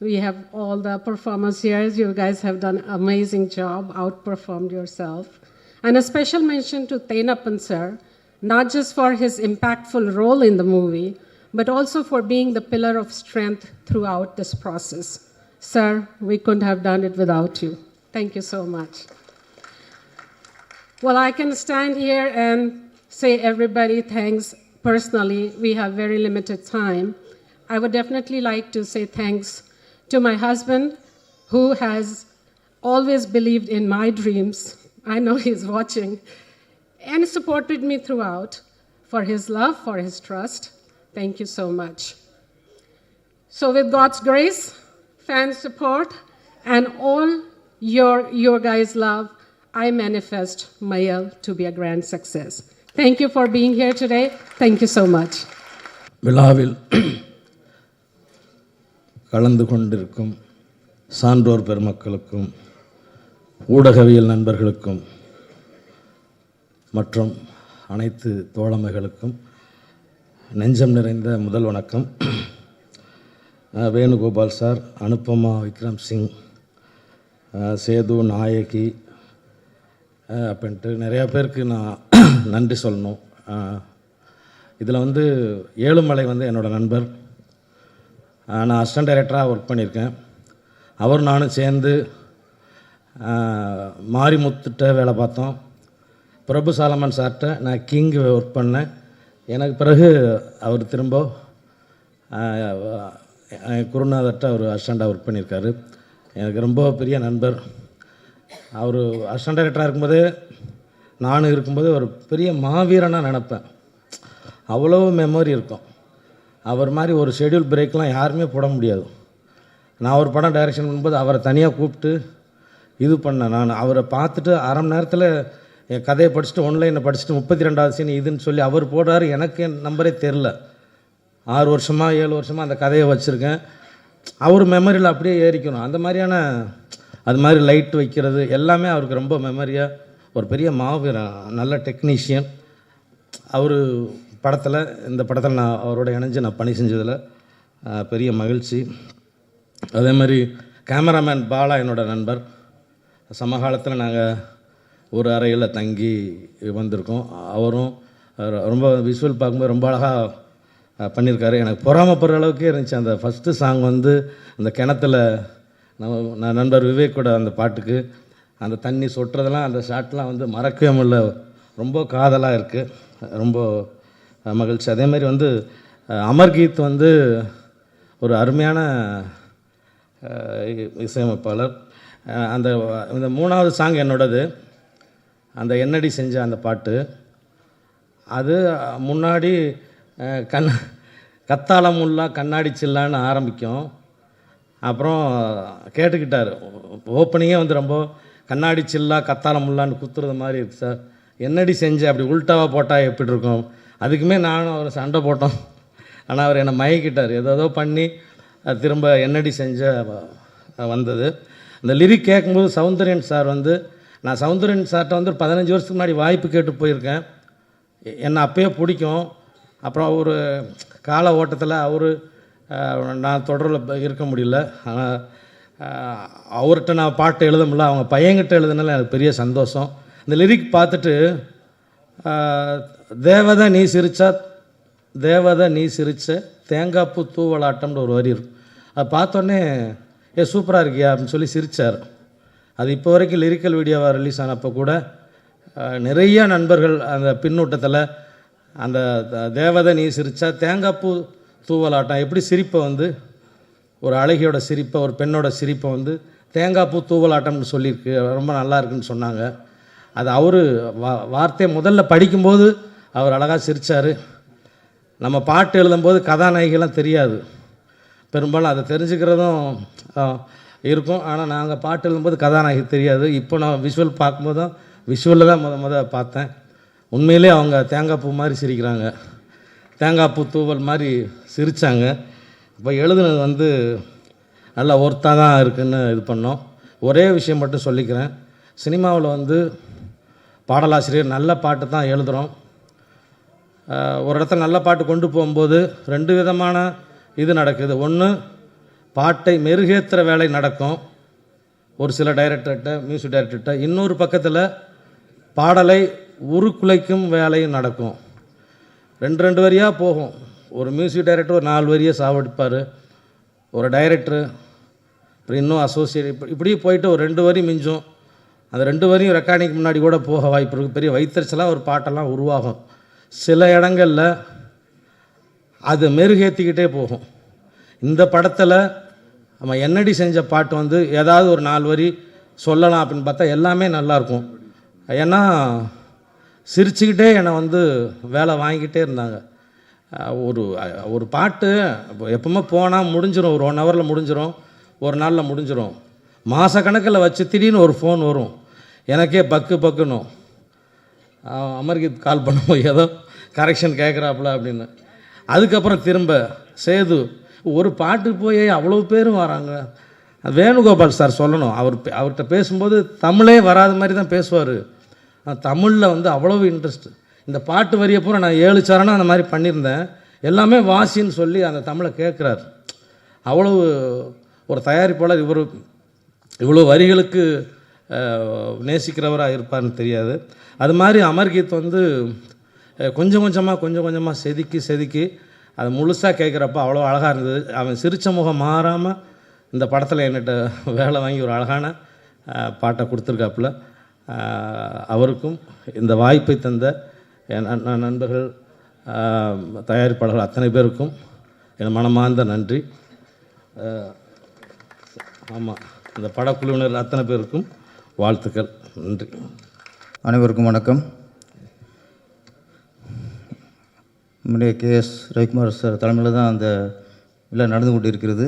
We have all the performers here. You guys have done an amazing job, outperformed yourself. And a special mention to Thenappan sir, not just for his impactful role in the movie, but also for being the pillar of strength throughout this process. Sir, we couldn't have done it without you. Thank you so much. Well, I can stand here and say everybody thanks personally. We have very limited time. I would definitely like to say thanks to my husband, who has always believed in my dreams. I know he's watching, and supported me throughout, for his love, for his trust. Thank you so much. So with God's grace, fan support, and all your guys' love, I manifest Mayal to be a grand success. Thank you for being here today. Thank you so much. விழாவில் கலந்து கொண்டிருக்கும் சான்றோர் பெருமக்களுக்கும் ஊடகவியல் நண்பர்களுக்கும் மற்றும் அனைத்து தோழமைகளுக்கும் நெஞ்சம் நிறைந்த முதல் வணக்கம். வேணுகோபால் சார், அனுபமா விக்ரம் சிங், சேது, நாயகி அப்படின்ட்டு நிறையா பேருக்கு நான் நன்றி சொல்லணும். இதில் வந்து ஏழுமலை வந்து என்னோடய நண்பர். நான் அசிஸ்டன்ட் டைரக்டராக ஒர்க் பண்ணியிருக்கேன். அவர் நானும் சேர்ந்து மாரிமுத்துட்ட வேலை பார்த்தோம். பிரபு சாலமன் சார்கிட்ட நான் கிங் ஒர்க் பண்ணேன். எனக்கு பிறகு அவர் திரும்ப குருநாதர்கிட்ட அவர் அசிஸ்டண்ட்டாக ஒர்க் பண்ணியிருக்காரு. எனக்கு ரொம்ப பெரிய நண்பர். அவர் அசிஸ்டன்ட் டைரக்டராக இருக்கும்போதே நானும் இருக்கும்போது ஒரு பெரிய மாவீரனாக நினப்பேன். அவ்வளோ மெமரி இருக்கும். அவர் மாதிரி ஒரு ஷெட்யூல் பிரேக்லாம் யாருமே போட முடியாது. நான் ஒரு படம் டைரக்ஷன் பண்ணும்போது அவரை தனியாக கூப்பிட்டு இது பண்ணேன். நான் அவரை பார்த்துட்டு அரை மணி நேரத்தில் என் கதையை படிச்சுட்டு ஒன்லைனை படிச்சுட்டு 32வது சீன் இதுன்னு சொல்லி அவர் போடுறாரு. எனக்கு என் நம்பரே தெரில. 6 வருஷமாக 7 வருஷமாக அந்த கதையை வச்சுருக்கேன். அவர் மெமரியில் அப்படியே ஏறிக்கணும். அந்த மாதிரியான அது மாதிரி லைட் வைக்கிறது எல்லாமே அவருக்கு ரொம்ப மெமரியாக ஒரு பெரிய மாவீரன், நல்ல டெக்னீஷியன். அவர் படத்தில் இந்த படத்தில் நான் அவரோட இணைஞ்சு நான் பணி செஞ்சதில் பெரிய மகிழ்ச்சி. அதே மாதிரி கேமராமேன் பாலா என்னோட நண்பர். சமகாலத்தில் நாங்கள் ஒரு அறையில் தங்கி வந்திருக்கோம். அவரும் ரொம்ப விஷுவல் பார்க்கும்போது ரொம்ப அழகாக பண்ணியிருக்காரு. எனக்கு பொறாமப்படுற அளவுக்கே இருந்துச்சு. அந்த ஃபஸ்ட்டு சாங் வந்து அந்த கிணத்துல நான் நண்பர் விவேக்கோட அந்த பாட்டுக்கு அந்த தண்ணி சொட்டுறதெல்லாம் அந்த ஷாட்லாம் வந்து மறக்கவே முடியல. ரொம்ப காதலாக இருக்குது. ரொம்ப மகிழ்ச்சி. அதேமாதிரி வந்து அமர்கீத் வந்து ஒரு அருமையான இசையமைப்பாளர். அந்த இந்த 3வது சாங் என்னோடது. அந்த என்னடி செஞ்ச அந்த பாட்டு அது முன்னாடி கத்தாளம் முல்லா கண்ணாடி சில்லான்னு ஆரம்பிக்கும். அப்புறம் கேட்டுக்கிட்டார். ஓப்பனிங்கே வந்து ரொம்ப கண்ணாடி சில்லா கத்தாளம் முல்லான்னு குத்துறது மாதிரி இருக்குது சார். என்னடி செஞ்ச அப்படி உல்ட்டாவாக போட்டால் எப்படி இருக்கும்? அதுக்குமே நானும் அவர் சண்டை போட்டோம். ஆனால் அவர் என்னை மயக்கிட்டார். ஏதோ பண்ணி திரும்ப என்னடி செஞ்ச வந்தது. அந்த லிரிக் கேட்கும்போது சௌந்தர்யன் சார் வந்து நான் சௌந்தர்யன் சார்கிட்ட வந்து ஒரு 15 வருஷத்துக்கு முன்னாடி வாய்ப்பு கேட்டு போயிருக்கேன். என்னை அப்பயே பிடிக்கும். அப்புறம் ஒரு கால ஓட்டத்தில் அவர் நான் தொடரில் இருக்க முடியல. ஆனால் அவர்கிட்ட நான் பாட்டு எழுத முடியல. அவங்க பையன்கிட்ட எழுதுனால எனக்கு பெரிய சந்தோஷம். இந்த லிரிக் பார்த்துட்டு தேவதை நீ சிரிச்சா தேவதை நீ சிரிச்ச தேங்காய்ப்பூ தூவலாட்டம்னு ஒரு வரி இருக்கும். அதை பார்த்தோன்னே சூப்பராக இருக்கியா அப்படின்னு சொல்லி சிரித்தார். அது இப்போ வரைக்கும் லிரிக்கல் வீடியோவாக ரிலீஸ் ஆனப்போ கூட நிறைய நண்பர்கள் அந்த பின்னூட்டத்தில் அந்த தேவதை நீ சிரித்தா தேங்காய்ப்பூ தூவலாட்டம் எப்படி சிரிப்பை வந்து ஒரு அழகியோட சிரிப்பை ஒரு பெண்ணோட சிரிப்பை வந்து தேங்காய்ப்பூ தூவலாட்டம்னு சொல்லியிருக்கு. ரொம்ப நல்லா இருக்குன்னு சொன்னாங்க. அது அவர் வார்த்தையை முதல்ல படிக்கும்போது அவர் அழகாக சிரித்தார். நம்ம பாட்டு எழுதும்போது கதாநாயகிலாம் தெரியாது. பெரும்பாலும் அதை தெரிஞ்சுக்கிறதும் இருக்கும். ஆனால் நாங்கள் பாட்டு எழுதும்போது கதாநாயகி தெரியாது. இப்போ நான் விஷுவல் பார்க்கும்போது தான் விஷுவலில் தான் முத பார்த்தேன். உண்மையிலே அவங்க தேங்காய் பூ மாதிரி சிரிக்கிறாங்க. தேங்காய் பூ தூவல் மாதிரி சிரித்தாங்க. இப்போ எழுதுனது வந்து நல்லா ஒர்த்தாக தான் இருக்குதுன்னு இது பண்ணோம். ஒரே விஷயம் மட்டும் சொல்லிக்கிறேன். சினிமாவில் வந்து பாடலாசிரியர் நல்ல பாட்டு தான் எழுதுகிறோம். ஒரு இடத்துல நல்ல பாட்டு கொண்டு போகும்போது 2 விதமான இது நடக்குது. ஒன்று பாட்டை மெருகேற்றுற வேலை நடக்கும் ஒரு சில டைரக்டர்கிட்ட, மியூசிக் டைரக்டர்கிட்ட. இன்னொரு பக்கத்தில் பாடலை உருக்குலைக்கும் வேலையும் நடக்கும். 2 வரியாக போகும். ஒரு மியூசிக் டைரக்டர் ஒரு 4 வரியை சாவடிப்பார். ஒரு டைரக்டரு அப்புறம் இன்னும் அசோசியேட் இப்படி போயிட்டு ஒரு 2 வரி மிஞ்சும். அந்த 2 வரியும் ரெக்கார்டிங்க்கு முன்னாடி கூட போக வாய்ப்பு இருக்குது. பெரிய வைத்தறிச்சலாக ஒரு பாட்டெல்லாம் உருவாகும். சில இடங்களில் அது மெருகேற்றிக்கிட்டே போகும். இந்த படத்தில் நம்ம என்னடி செஞ்ச பாட்டு வந்து ஏதாவது ஒரு 4 வரி சொல்லலாம் அப்படின்னு பார்த்தா எல்லாமே நல்லாயிருக்கும். ஏன்னா சிரிச்சுக்கிட்டே என்னை வந்து வேலை வாங்கிக்கிட்டே இருந்தாங்க. ஒரு பாட்டு எப்பவுமே போனால் முடிஞ்சிடும். ஒரு 1 ஹவரில் முடிஞ்சிடும், ஒரு நாளில் முடிஞ்சிடும். மாதக்கணக்கில் வச்சு திடீர்னு ஒரு ஃபோன் வரும். எனக்கே பக்குன்னும். அமர்கீத் கால் பண்ணுவோம் ஏதோ கரெக்ஷன் கேட்குறாப்புல அப்படின்னு. அதுக்கப்புறம் திரும்ப சேது ஒரு பாட்டு போய் அவ்வளோ பேரும் வராங்க. வேணுகோபால் சார் சொல்லணும். அவர்கிட்ட பேசும்போது தமிழே வராத மாதிரி தான் பேசுவார். தமிழில் வந்து அவ்வளோ இன்ட்ரெஸ்ட். இந்த பாட்டு வரியை பூரா நான் 7 சரணம் அந்த மாதிரி பண்ணியிருந்தேன். எல்லாமே வாசின்னு சொல்லி அந்த தமிழை கேட்குறாரு. அவ்வளவு ஒரு தயாரிப்பாளர் இவர் இவ்வளோ வரிகளுக்கு நேசிக்கிறவராக இருப்பார்னு தெரியாது. அது மாதிரி அமர்கீத் வந்து கொஞ்சம் கொஞ்சமாக செதுக்கி அது முழுசாக கேட்குறப்ப அவ்வளோ அழகாக இருந்தது. அவன் சிரித்த முகம் மாறாமல் இந்த படத்தில் என்கிட்ட வேலை வாங்கி ஒரு அழகான பாட்டை கொடுத்துருக்காப்புல. அவருக்கும் இந்த வாய்ப்பை தந்த என் நண்பர்கள், தயாரிப்பாளர்கள் அத்தனை பேருக்கும் என் மனமார்ந்த நன்றி. ஆமாம், இந்த படக்குழுவினர் அத்தனை பேருக்கும் வாழ்த்துக்கள். நன்றி. அனைவருக்கும் வணக்கம். நம்முடைய KS ரவிக்குமார் சார் தலைமையில் தான் அந்த விழா நடந்து கொண்டு இருக்கிறது.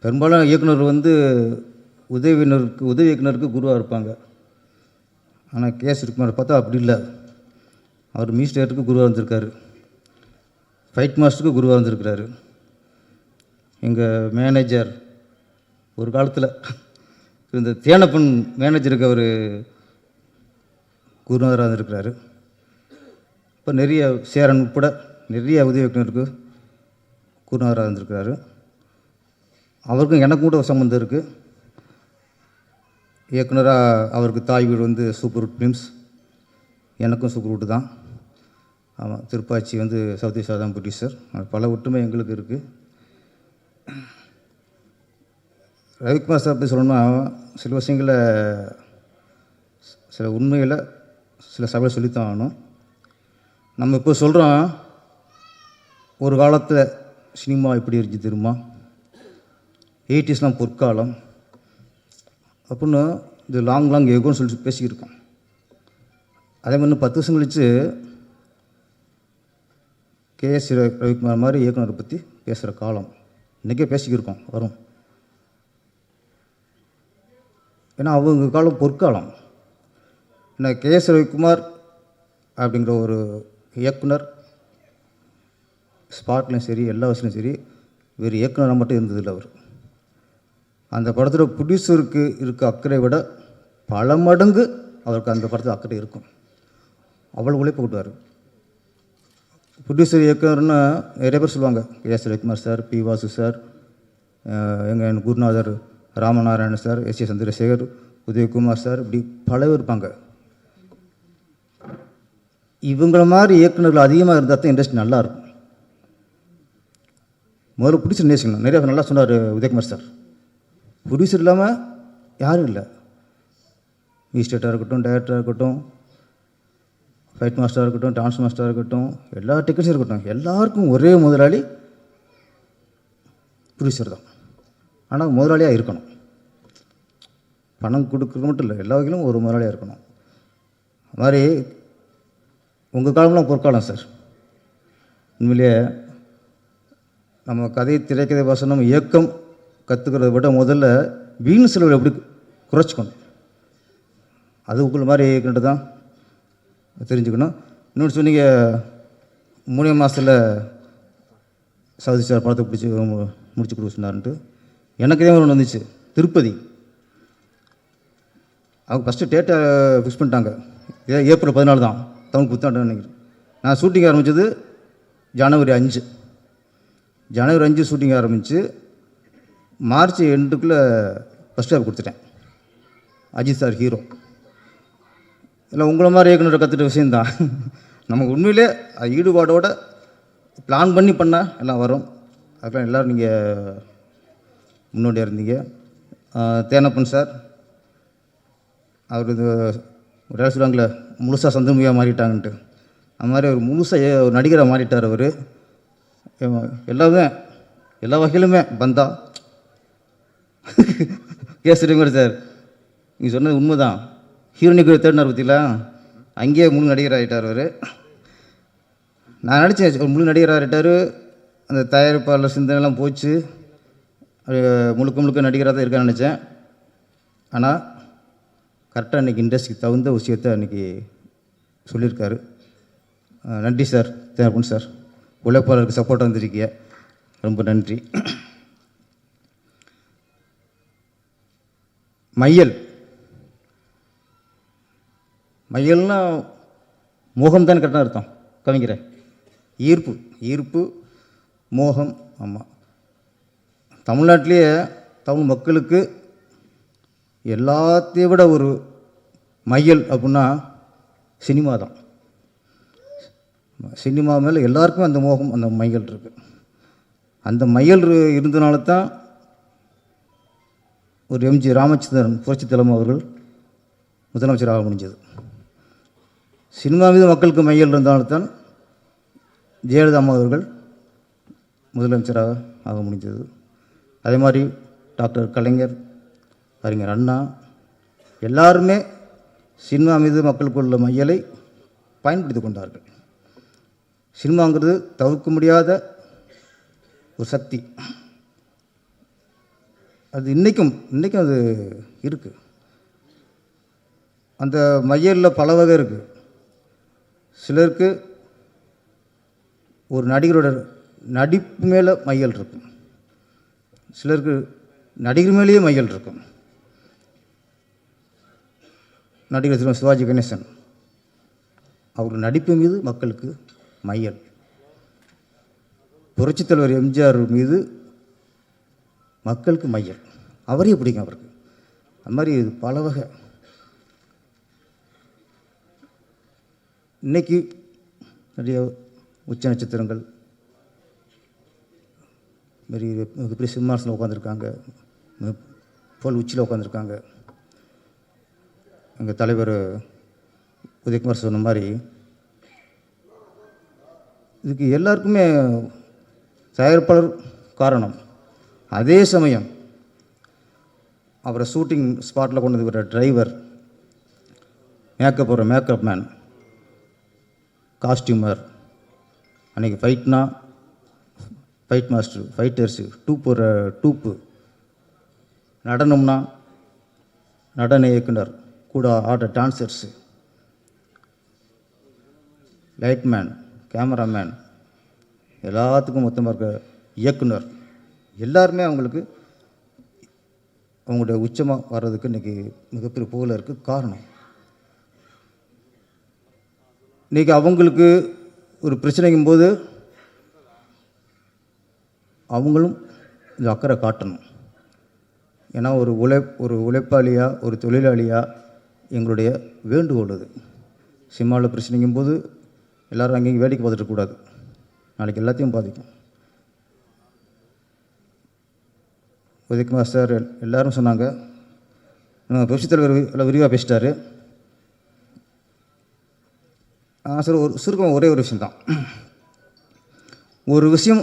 பெரும்பாலும் இயக்குனர் வந்து உதவி இயக்குனருக்கு குருவாக இருப்பாங்க. ஆனால் KS ரவிக்குமார் பார்த்தா அப்படி இல்லை. அவர் மியூசிக் டைரக்டருக்கு குருவாக இருந்திருக்காரு, ஃபைட் மாஸ்டருக்கு குருவாக இருந்திருக்கிறாரு. எங்கள் மேனேஜர் ஒரு காலத்தில் இந்த தேனப்பன் மேனேஜருக்கு அவர் குருநாதராக இருந்திருக்கிறாரு. இப்போ நிறைய சேரன் உட்பட நிறைய உதவி இயக்குனருக்கு குருநாதராக இருந்திருக்கிறாரு. அவருக்கும் எனக்கும் கூட ஒரு சம்மந்தம் இருக்குது. இயக்குனராக அவருக்கு தாய் வீடு வந்து சூப்பர் ஃபிலிம்ஸ், எனக்கும் சூப்பர் வீட்டு தான். ஆமாம், திருப்பாச்சி வந்து சவுதி சாதான் ப்ரொடியூசர். பல ஒற்றுமை எங்களுக்கு இருக்குது. ரவிக்குமார் சார் பற்றி சொல்லணும்னா சில விஷயங்களை, சில உண்மைகளை சில சபையில் சொல்லித்தான் ஆகணும். நம்ம இப்போ சொல்கிறோம், ஒரு காலத்தில் சினிமா எப்படி இருந்துச்சு தெரியுமா, 80ஸ்லாம் பொற்காலம் அப்படின்னு இது லாங் ஏகோன்னு சொல்லி பேசிக்கிருக்கோம். அதே மாதிரி 10 வருஷம் கழித்து KS ரவிக்குமார் மாதிரி இயக்குனரை பற்றி பேசுகிற காலம் இன்றைக்கே பேசிக்கிருக்கோம் வரும். ஏன்னா அவங்க காலம் பொற்காலம். ஏன்னா KS ரவிக்குமார் அப்படிங்கிற ஒரு இயக்குனர் ஸ்பாட்லையும் சரி எல்லா விஷயத்துலையும் சரி வேறு இயக்குனராக மட்டும் இருந்ததில்லை. அவர் அந்த படத்தில் ப்ரொடியூசருக்கு இருக்க அக்கறை விட பல மடங்கு அவருக்கு அந்த படத்தில் அக்கறை இருக்கும். அவ்வளோ உழைப்பு விட்டுவார். ப்ரொடியூசர் இயக்குனர்னு நிறைய பேர் சொல்லுவாங்க, KS Ravikumar sir, P. Vasu sir, எங்கள் குருநாதர் Ramanarayanan sir, S. Chandrasekhar, Udayakumar sir, இப்படி பல பேர் இருப்பாங்க. இவங்கள மாதிரி இயக்குநர்கள் அதிகமாக இருந்தால் தான் இண்டஸ்ட்ரி நல்லாயிருக்கும். முதல்ல ப்ரொடியூசர் நேசிக்கணும். நிறைய நல்லா சொன்னார் உதயகுமார் சார். ப்ரொடியூசர் இல்லாமல் யாரும் இல்லை. மியூசிக் இருக்கட்டும், டைரக்டராக இருக்கட்டும், ஃபைட் மாஸ்டராக இருக்கட்டும், டான்ஸ் மாஸ்டராக இருக்கட்டும், எல்லா டெக்னீஷியன் இருக்கட்டும், எல்லாருக்கும் ஒரே முதலாளி ப்ரொடியூசர் தான். ஆனால் முதலாளியாக இருக்கணும். பணம் கொடுக்குறது மட்டும் இல்லை, எல்லா வகையிலும் ஒரு முதலாளியாக இருக்கணும். அது மாதிரி உங்கள் காலம்லாம் பொற்காலம் சார். உண்மையிலேயே நம்ம கதை, திரைக்கதை, வசனம், இயக்கம் கற்றுக்கிறத விட முதல்ல வீண் செலவு எப்படி குறைச்சிக்கணும், அது உங்களை மாதிரி இயக்கிட்டு தான் தெரிஞ்சுக்கணும். இன்னொன்று சொன்னீங்க, 3 மாதத்தில் சவுதி சார் படத்தை முடிச்சு கொடுக்க சொன்னார்ன்ட்டு. எனக்கு இதே மாதிரி ஒன்று வந்துச்சு. திருப்பதி அவங்க ஃபஸ்ட்டு டேட்டை ஃபிக்ஸ் பண்ணிட்டாங்க. ஏப்ரல் 14 தான், தமிழ் புத்தாண்டு நினைக்கிறேன். நான் ஷூட்டிங் ஆரம்பித்தது ஜனவரி 5. ஜனவரி 5 ஷூட்டிங் ஆரம்பித்து மார்ச் எண்டுக்குள்ளே ஃபஸ்ட் ஹாஃப் கொடுத்துட்டேன். Ajith sir hero. இல்லை உங்களை மாதிரி இயக்குனரை கற்றுட்ட விஷயந்தான். நமக்கு உண்மையிலே ஈடுபாடோடு பிளான் பண்ணி பண்ணால் எல்லாம் வரும். அதுக்கெல்லாம் எல்லோரும் நீங்கள் முன்னோடியாக இருந்தீங்க. தேனப்பன் சார், அவர் இது ஒரு இடம் சொல்லுவாங்களே, முழுசாக சந்தமியாக மாறிட்டாங்கன்ட்டு, அது மாதிரி அவர் முழுசாக ஒரு நடிகராக மாறிட்டார். அவர் எல்லாமே எல்லா வகையிலுமே பந்தா. KS ரவிக்குமார் சார், நீங்கள் சொன்னது உண்மை தான். ஹீரோனிக்கு தேடினார் பற்றிங்களா, அங்கேயே முழு நடிகர் ஆகிட்டார் அவர். நான் நடித்தேன், ஒரு முழு நடிகர் ஆகிட்டார். அந்த தயாரிப்பாளர் சிந்தனைலாம் போச்சு, முழுக்க நடிகராக தான் இருக்கான்னு நினச்சேன். ஆனால் கரெக்டாக இன்றைக்கி இண்டஸ்ட்ரிக்கு தகுந்த விஷயத்தை அன்றைக்கி சொல்லியிருக்காரு. நன்றி சார், தேவைப்படும் சார். உழைப்பாளருக்கு சப்போர்ட்டாக இருந்திருக்கீங்க, ரொம்ப நன்றி. மையல்னா மோகம் தான் கரெக்டாக அர்த்தம் கவிஞரை. ஈர்ப்பு மோகம். ஆமாம், தமிழ்நாட்டிலேயே தமிழ் மக்களுக்கு எல்லாத்தையும் விட ஒரு மையல் அப்படின்னா சினிமா தான். சினிமா மேலே எல்லாருக்குமே அந்த மோகம், அந்த மையல் இருக்குது. அந்த மையல் இருந்தனால தான் ஒரு MG ராமச்சந்திரன் புரட்சி தலைமை அவர்கள் முதலமைச்சராக முடிஞ்சது. சினிமா மீது மக்களுக்கு மையல் இருந்தால்தான் ஜெயலலிதா அம்மா அவர்கள் முதலமைச்சராக ஆக முடிஞ்சது. அதே மாதிரி டாக்டர் கலைஞர், அறிஞர் அண்ணா எல்லாருமே சினிமா மீது மக்களுக்கு உள்ள மையலை பயன்படுத்தி கொண்டார்கள். சினிமாங்கிறது தவிர்க்க முடியாத ஒரு சக்தி. அது இன்றைக்கும் அது இருக்குது. அந்த மையலில் பல வகை இருக்குது. சிலருக்கு ஒரு நடிகரோட நடிப்பு மேலே மையல் இருக்கும், சிலருக்கு நடிகர் மேலேயே மையல் இருக்கும். நடிகர் சிவாஜி கணேசன் அவர் நடிப்பு மீது மக்களுக்கு மையல். புரட்சித் தலைவர் எம்ஜிஆர் மீது மக்களுக்கு மையல், அவரையே பிடிக்கும் அவருக்கு. அது மாதிரி இது பல வகை. இன்றைக்கி நிறைய உச்ச நட்சத்திரங்கள் மிகப்பெரிய சிம்மாசனம் உட்காந்துருக்காங்க, போல் உச்சியில் உட்காந்துருக்காங்க. எங்கள் தலைவர் உதயகுமார் சொன்ன மாதிரி இதுக்கு எல்லாருக்குமே தயாரிப்பாளர் காரணம். அதே சமயம் அவரை ஷூட்டிங் ஸ்பாட்டில் கொண்டு வந்து டிரைவர், மேக்கப் மேன், காஸ்டியூமர், அன்றைக்கி ஃபைட்னா ஃபைட் மாஸ்டர், ஃபைட்டர்ஸு, டூப்பு, நடனம்னா நடன இயக்குனர், கூட ஆட டான்சர்ஸு, லைட்மேன், கேமராமேன், எல்லாத்துக்கும் மொத்தமாக இருக்க இயக்குனர், எல்லாருமே அவங்களுடைய உச்சமாக வர்றதுக்கு இன்றைக்கி மிகப்பெரிய புகழ இருக்குது காரணம். இன்றைக்கி அவங்களுக்கு ஒரு பிரச்சனைக்கும் போது அவங்களும் இந்த அக்கறை காட்டணும். ஏன்னா ஒரு உழைப்பாளியாக, ஒரு தொழிலாளியாக எங்களுடைய வேண்டுகோள் அது. சினிமாவில் பிரச்சனைக்கும் போது எல்லோரும் அங்கேயும் வேடிக்கை பார்த்துட்டுக்கூடாது, நாளைக்கு எல்லாத்தையும் பாதிக்கும். உதயகுமார் சார் எல்லோரும் சொன்னாங்க, புரட்சித் தலைவர் எல்லாம் விரிவாக பேசிட்டாரு. சார் ஒரு சுருக்கம் ஒரே ஒரு விஷயந்தான். ஒரு விஷயம்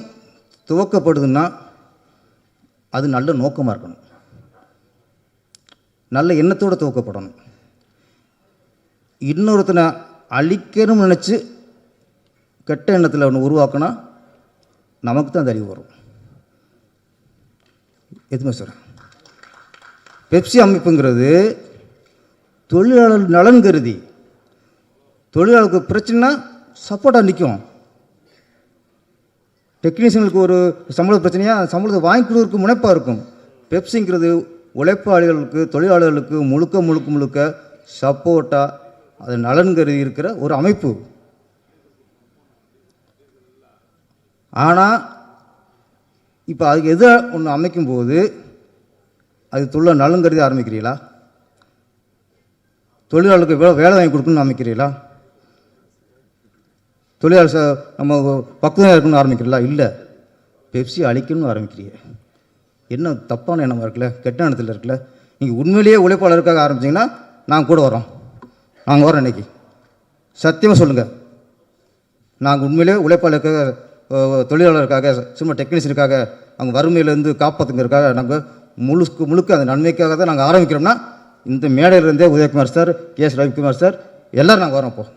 துவக்கப்படுதுன்னா அது நல்ல நோக்கமாக இருக்கணும், நல்ல எண்ணத்தோடு துவக்கப்படணும். இன்னொருத்தனை அழிக்கணும்னு நினச்சி கெட்ட எண்ணத்தில் ஒன்று உருவாக்கினா நமக்கு தான் அந்த அழிவு வரும். எதுவுமே சொல்கிறேன், பெப்சி அமைப்புங்கிறது தொழிலாளர் நலன் கருதி, தொழிலாளருக்கு பிரச்சனைனா சப்போர்ட்டாக நிற்கும். டெக்னீஷியனுக்கு ஒரு சம்பள பிரச்சனையாக சம்பளத்தை வாங்கி கொடுக்கறதுக்கு முனைப்பாக இருக்கும். பெப்சிங்கிறது உழைப்பாளிகளுக்கு, தொழிலாளர்களுக்கு முழுக்க சப்போர்ட்டாக அது நலன் கருதி இருக்கிற ஒரு அமைப்பு. ஆனால் இப்போ அதுக்கு எது ஒன்று அமைக்கும்போது அது நலன் கருதி ஆரம்பிக்கிறீங்களா? தொழிலாளர்களுக்கு வேலை வாங்கி கொடுக்கணும்னு அமைக்கிறீங்களா? தொழிலாளர் நம்ம பக்குவம் இருக்கணும்னு ஆரம்பிக்கிறீங்களா? இல்லை, பெப்சி அழிக்கணும்னு ஆரம்பிக்கிறீங்க. என்ன தப்பான எண்ணமாக இருக்குல்ல, கெட்ட எண்ணத்தில் இருக்குல்ல. நீங்கள் உண்மையிலேயே உழைப்பாளருக்காக ஆரம்பிச்சிங்கன்னா நாங்கள் கூட வரோம், நாங்கள் வரோம். இன்றைக்கி சத்தியமாக சொல்லுங்கள், நாங்கள் உண்மையிலேயே உழைப்பாளருக்காக, தொழிலாளருக்காக, சும்மா டெக்னீஷியனுக்காக, அவங்க வறுமையிலேருந்து காப்பாற்றுங்கிறதுக்காக நாங்கள் முழுக்க அந்த நன்மைக்காக தான் நாங்கள் ஆரம்பிக்கிறோம்னா இந்த மேடையிலேருந்தே Udayakumar sir, S Ravikumar sir எல்லோரும் நாங்கள் வரோம். இப்போது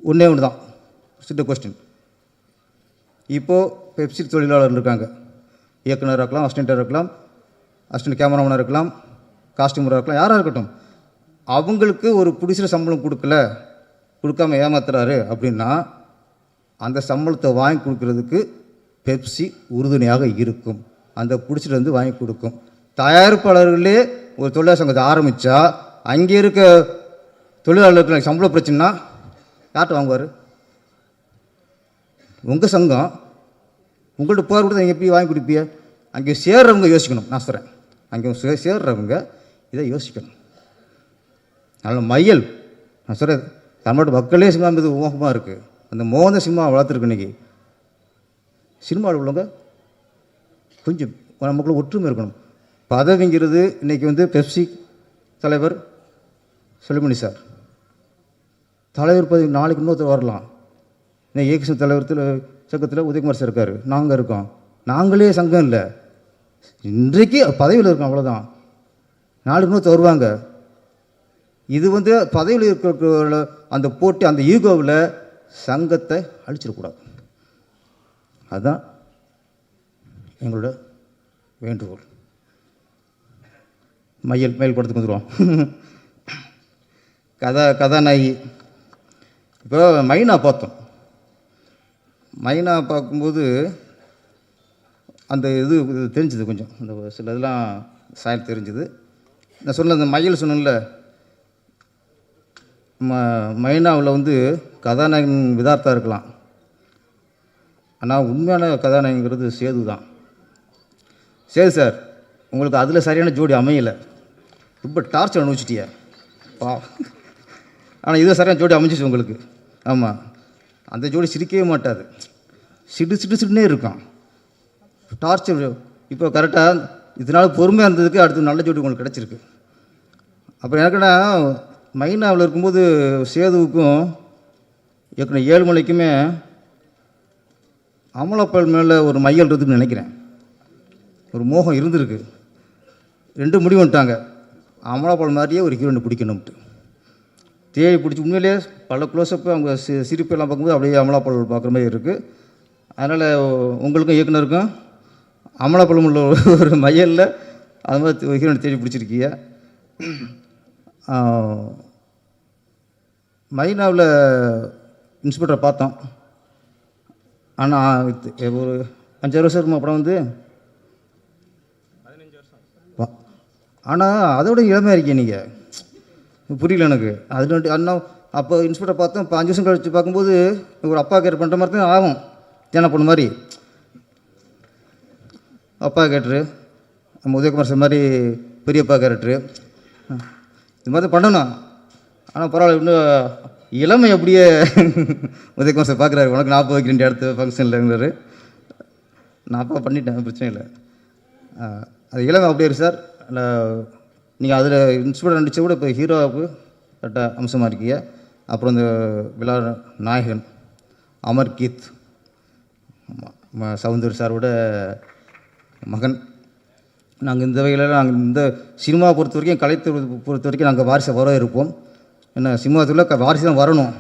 ஒன்றே ஒன்று தான் சிட்ட கொஸ்டின். இப்போது பெப்சி தொழிலாளர்கள் இருக்காங்க, இயக்குனராக இருக்கலாம், அசிஸ்டண்ட்டாக இருக்கலாம், அசிஸ்டன்ட் கேமராமேனாக இருக்கலாம், காஸ்டியூமராக இருக்கலாம், யாராக இருக்கட்டும். அவங்களுக்கு ஒரு பிடிச்சிற சம்பளம் கொடுக்காம ஏமாத்துறாரு அப்படின்னா அந்த சம்பளத்தை வாங்கி கொடுக்கறதுக்கு பெப்சி உறுதுணையாக இருக்கும், அந்த பிடிச்சிட்டு வந்து வாங்கி கொடுக்கும். தயாரிப்பாளர்களே ஒரு தொழிலாளர் சங்கத்தை ஆரம்பித்தா அங்கே இருக்க தொழிலாளர்களுக்கு சம்பள பிரச்சனைனா யார்கிட்ட வாங்குவார்? உங்கள் சங்கம் உங்கள்கிட்ட போகிற கூட நீங்கள் எப்படி வாங்கி கொடுப்பீங்க? அங்கே சேர்றவங்க யோசிக்கணும். நான் சொல்கிறேன், அங்கே சேர்றவங்க இதை யோசிக்கணும். நல்ல மையல் நான் சொல்கிறேன், தமிழ்நாட்டு மக்களே சினிமா மீது மோகமாக இருக்குது. அந்த மோகன சினிமா வளர்த்துருக்கு. இன்றைக்கி சினிமாவில் உள்ளவங்க கொஞ்சம் நமக்குள்ள ஒற்றுமை இருக்கணும். பதவிங்கிறது இன்றைக்கி பெப்சி தலைவர் செல்லுமணி சார், தலைவர் பதவி நாளைக்கு இன்னொருத்தர் வரலாம். ஏகேசி தலைவர் சங்கத்தில் உதயகுமார் சார் இருக்கார், நாங்கள் இருக்கோம். நாங்களே சங்கம் இல்லை, இன்றைக்கு பதவியில் இருக்கோம், அவ்வளோதான். நாளைக்கு இன்னொருத்தர் வருவாங்க. இது வந்து பதவியில் இருக்கிற அந்த போட்டி, அந்த ஈகோவில் சங்கத்தை அழிச்சிடக்கூடாது. அதுதான் எங்களோட வேண்டுகோள். மயில் படத்துக்கு வந்துடுவோம். கதாநாயகி இப்போ மைனா பார்த்தோம். மைனா பார்க்கும்போது அந்த இது தெரிஞ்சுது, கொஞ்சம் அந்த சில இதெல்லாம் சாயல் தெரிஞ்சுது. நான் சொன்ன அந்த மயில் சொன்னேன்ல, மைனாவில் வந்து கதாநாயகன் விதார்த்தா இருக்கலாம், ஆனால் உண்மையான கதாநாயகங்கிறது சேது தான். சேது சார், உங்களுக்கு அதில் சரியான ஜோடி அமையலை, ரொம்ப டார்ச்சர் அனுபவிச்சிட்டிய பா. ஆனால் இது சரியான ஜோடி அமைஞ்சிச்சு உங்களுக்கு. ஆமாம், அந்த ஜோடி சிரிக்கவே மாட்டாது, சிடுன்னே இருக்கான், டார்ச்சர். இப்போ கரெக்டாக இதனால் பொறுமையாக இருந்ததுக்கு அடுத்து நல்ல ஜோடி உங்களுக்கு கிடச்சிருக்கு. அப்புறம் எனக்குன்னா மைனாவில் இருக்கும்போது சேதுவுக்கும் ஏற்கனவே 7 மணிக்குமே அமலாப்பால் மேலே ஒரு மையல் இருக்குன்னு நினைக்கிறேன், ஒரு மோகம் இருந்திருக்கு. 2 முடிவு வந்துட்டாங்க, அமலாப்பால் மாதிரியே ஒரு ஹீரோனை பிடிக்கணும்ட்டு. தேடி பிடிச்சி உண்மையிலே பல க்ளோஸ்அப்பு அவங்க சிரிப்பெல்லாம் பார்க்கும்போது அப்படியே அமலாப்பால் பார்க்குற மாதிரி இருக்குது. அதனால் உங்களுக்கும் இயக்குனருக்கும் அமலாப்பாலம் உள்ள ஒரு மையலில் அது மாதிரி ஹீரோனை தேடி பிடிச்சிருக்கீங்க. மைனாவில் இன்ஸ்பெக்டரை பார்த்தோம், ஆனால் ஒரு 5-6 வருஷம் இருக்குமா படம் வந்து, ஆனால் அதோட இளமையாக இருக்கீங்க நீங்கள், புரியல எனக்கு. அது அண்ணா அப்போ இன்ஸ்பெக்டர் பார்த்தோம், இப்போ 5 வருஷம் கழிச்சு பார்க்கும்போது ஒரு அப்பா கேர் பண்ணுற மாதிரி தான் ஆகும். ஜன பொண்ணு மாதிரி அப்பா கேரக்டரு, நம்ம உதயகுமார் சார் மாதிரி பெரியப்பா கேரக்டரு, இது மாதிரி பண்ணணும். ஆனால் பரவாயில்ல, இன்னும் இளமை அப்படியே உதயகுமார் சார் பார்க்குறாரு, உனக்கு 40 வைக்கிறேன் அடுத்த ஃபங்க்ஷனில்ங்கிறாரு. நான் அப்பா பண்ணிட்டேன், பிரச்சனை இல்லை. அது இளமை அப்படியே இருக்கு சார். நீங்கள் அதில் இன்ஸ்பெக்டர் நடித்த கூட இப்போ ஹீரோவுக்கு கரெக்டாக அம்சமாக இருக்கீங்க. அப்புறம் இந்த விழா நாயகன் அமர்கீத், சவுந்தர் சாரோட மகன். நாங்கள் இந்த வகையில் நாங்கள் இந்த சினிமா பொறுத்த வரைக்கும், கலைத்துறை பொறுத்த வரைக்கும் நாங்கள் வாரிசை வர இருப்போம். என்ன சினிமாத்தில் வாரிசு தான் வரணும்,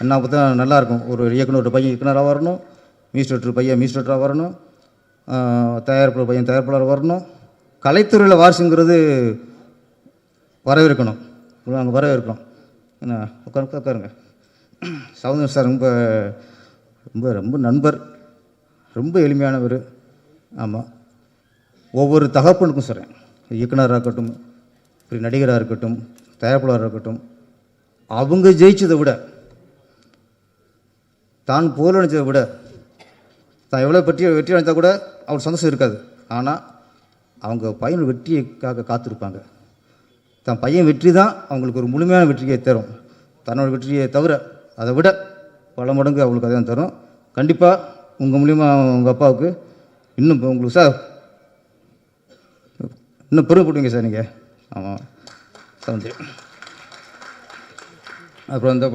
என்ன அப்போ தான் நல்லாயிருக்கும். ஒரு இயக்குனர் பையன் இயக்குனராக வரணும், மியூசிக் பையன் மியூசிக் வரணும், தயாரிப்பாளர் பையன் தயாரிப்பாளர் வரணும். கலைத்துறையில் வாரிசுங்கிறது வரவேற்கணும், நாங்கள் வரவேற்கிறோம். என்ன உட்காருங்க. சவுந்தர் சார் ரொம்ப ரொம்ப ரொம்ப நண்பர், ரொம்ப எளிமையானவர். ஆமாம், ஒவ்வொரு தகப்பனுக்கும் சொல்கிறேன், இயக்குனராக இருக்கட்டும், இப்படி நடிகராக இருக்கட்டும், தயாரிப்பாளராக இருக்கட்டும், அவங்க ஜெயிச்சதை விட, தான் போல் நினச்சதை விட, தான் எவ்வளோ வெற்றி அடைந்தால் கூட அவர் சந்தோஷம் இருக்காது. ஆனால் அவங்க பையன் வெற்றிக்காக காத்திருப்பாங்க. தன் பையன் வெற்றி தான் அவங்களுக்கு ஒரு முழுமையான வெற்றியை தரும். தன்னோட வெற்றியை தவிர அதை விட பல மடங்கு அவங்களுக்கு அதான் தரும். கண்டிப்பாக உங்கள் மூலிமா உங்கள் அப்பாவுக்கு இன்னும் உங்களுக்கு சார் இன்னும் பெருமைப்படுவீங்க சார் நீங்கள். ஆமாம் சவுந்தர். அப்புறம் இந்த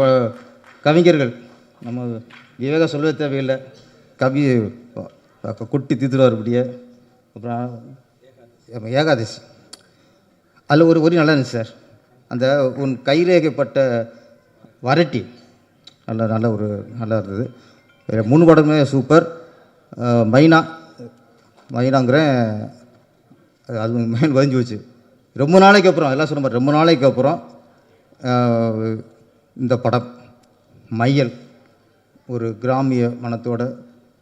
கவிஞர்கள் நம்ம விவேகா சொல்லவே தேவையில்லை, கவி கொட்டி தீத்துருவார் இப்படியே. அப்புறம் ஏகாதசி, அதில் ஒரு வரி நல்லா இருந்துச்சு சார். அந்த உன் கைரேகைப்பட்ட வரட்டி நல்லா இருந்தது. 3 படமே சூப்பர். மைனாங்கிறேன், அது மைண்ட் வரைஞ்சி வச்சு ரொம்ப நாளைக்கு அப்புறம், எல்லாம் சொன்ன மாதிரி ரொம்ப நாளைக்கு அப்புறம் இந்த படம் மையல் ஒரு கிராமிய மனத்தோட,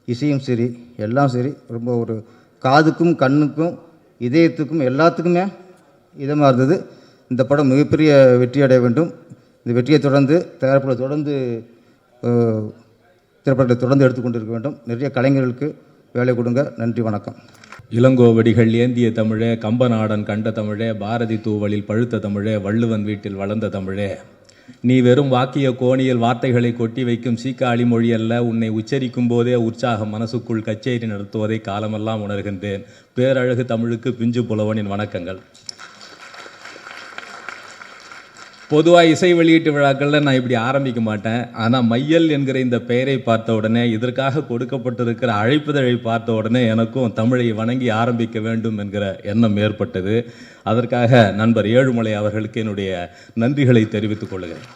இசையும் சரி எல்லாம் சரி, ரொம்ப ஒரு காதுக்கும் கண்ணுக்கும் இதயத்துக்கும் எல்லாத்துக்குமே இதமாக இருந்தது. இந்த படம் மிகப்பெரிய வெற்றி அடைய வேண்டும். இந்த வெற்றியை தொடர்ந்து தயாரிப்புகளை தொடர்ந்து திரைப்படத்தை தொடர்ந்து எடுத்துக்கொண்டு இருக்க வேண்டும். நிறைய கலைஞர்களுக்கு வேலை கொடுங்க. நன்றி, வணக்கம். இளங்கோவடிகள் ஏந்திய தமிழே, கம்பநாடன் கண்ட தமிழே, பாரதி தூவலில் பழுத்த தமிழே, வள்ளுவன் வீட்டில் வளர்ந்த தமிழே, நீ வெறும் வாக்கிய கோணியில் வார்த்தைகளை கொட்டி வைக்கும் சீக்காளி மொழி அல்ல, உன்னை உச்சரிக்கும் போதே உற்சாகம் மனசுக்குள் கச்சேரி நடத்துவதை காலமெல்லாம் உணர்கின்றேன். பேரழகு தமிழுக்கு பிஞ்சு புலவனின் வணக்கங்கள். பொதுவாக இசை வெளியீட்டு விழாக்களில் நான் இப்படி ஆரம்பிக்க மாட்டேன். ஆனால் மையல் என்கிற இந்த பெயரை பார்த்த உடனே, இதற்காக கொடுக்கப்பட்டிருக்கிற அழைப்புதழை பார்த்த உடனே எனக்கும் தமிழை வணங்கி ஆரம்பிக்க வேண்டும் என்கிற எண்ணம் ஏற்பட்டது. அதற்காக நண்பர் ஏழுமலை அவர்களுக்கு என்னுடைய நன்றிகளை தெரிவித்துக் கொள்கிறேன்.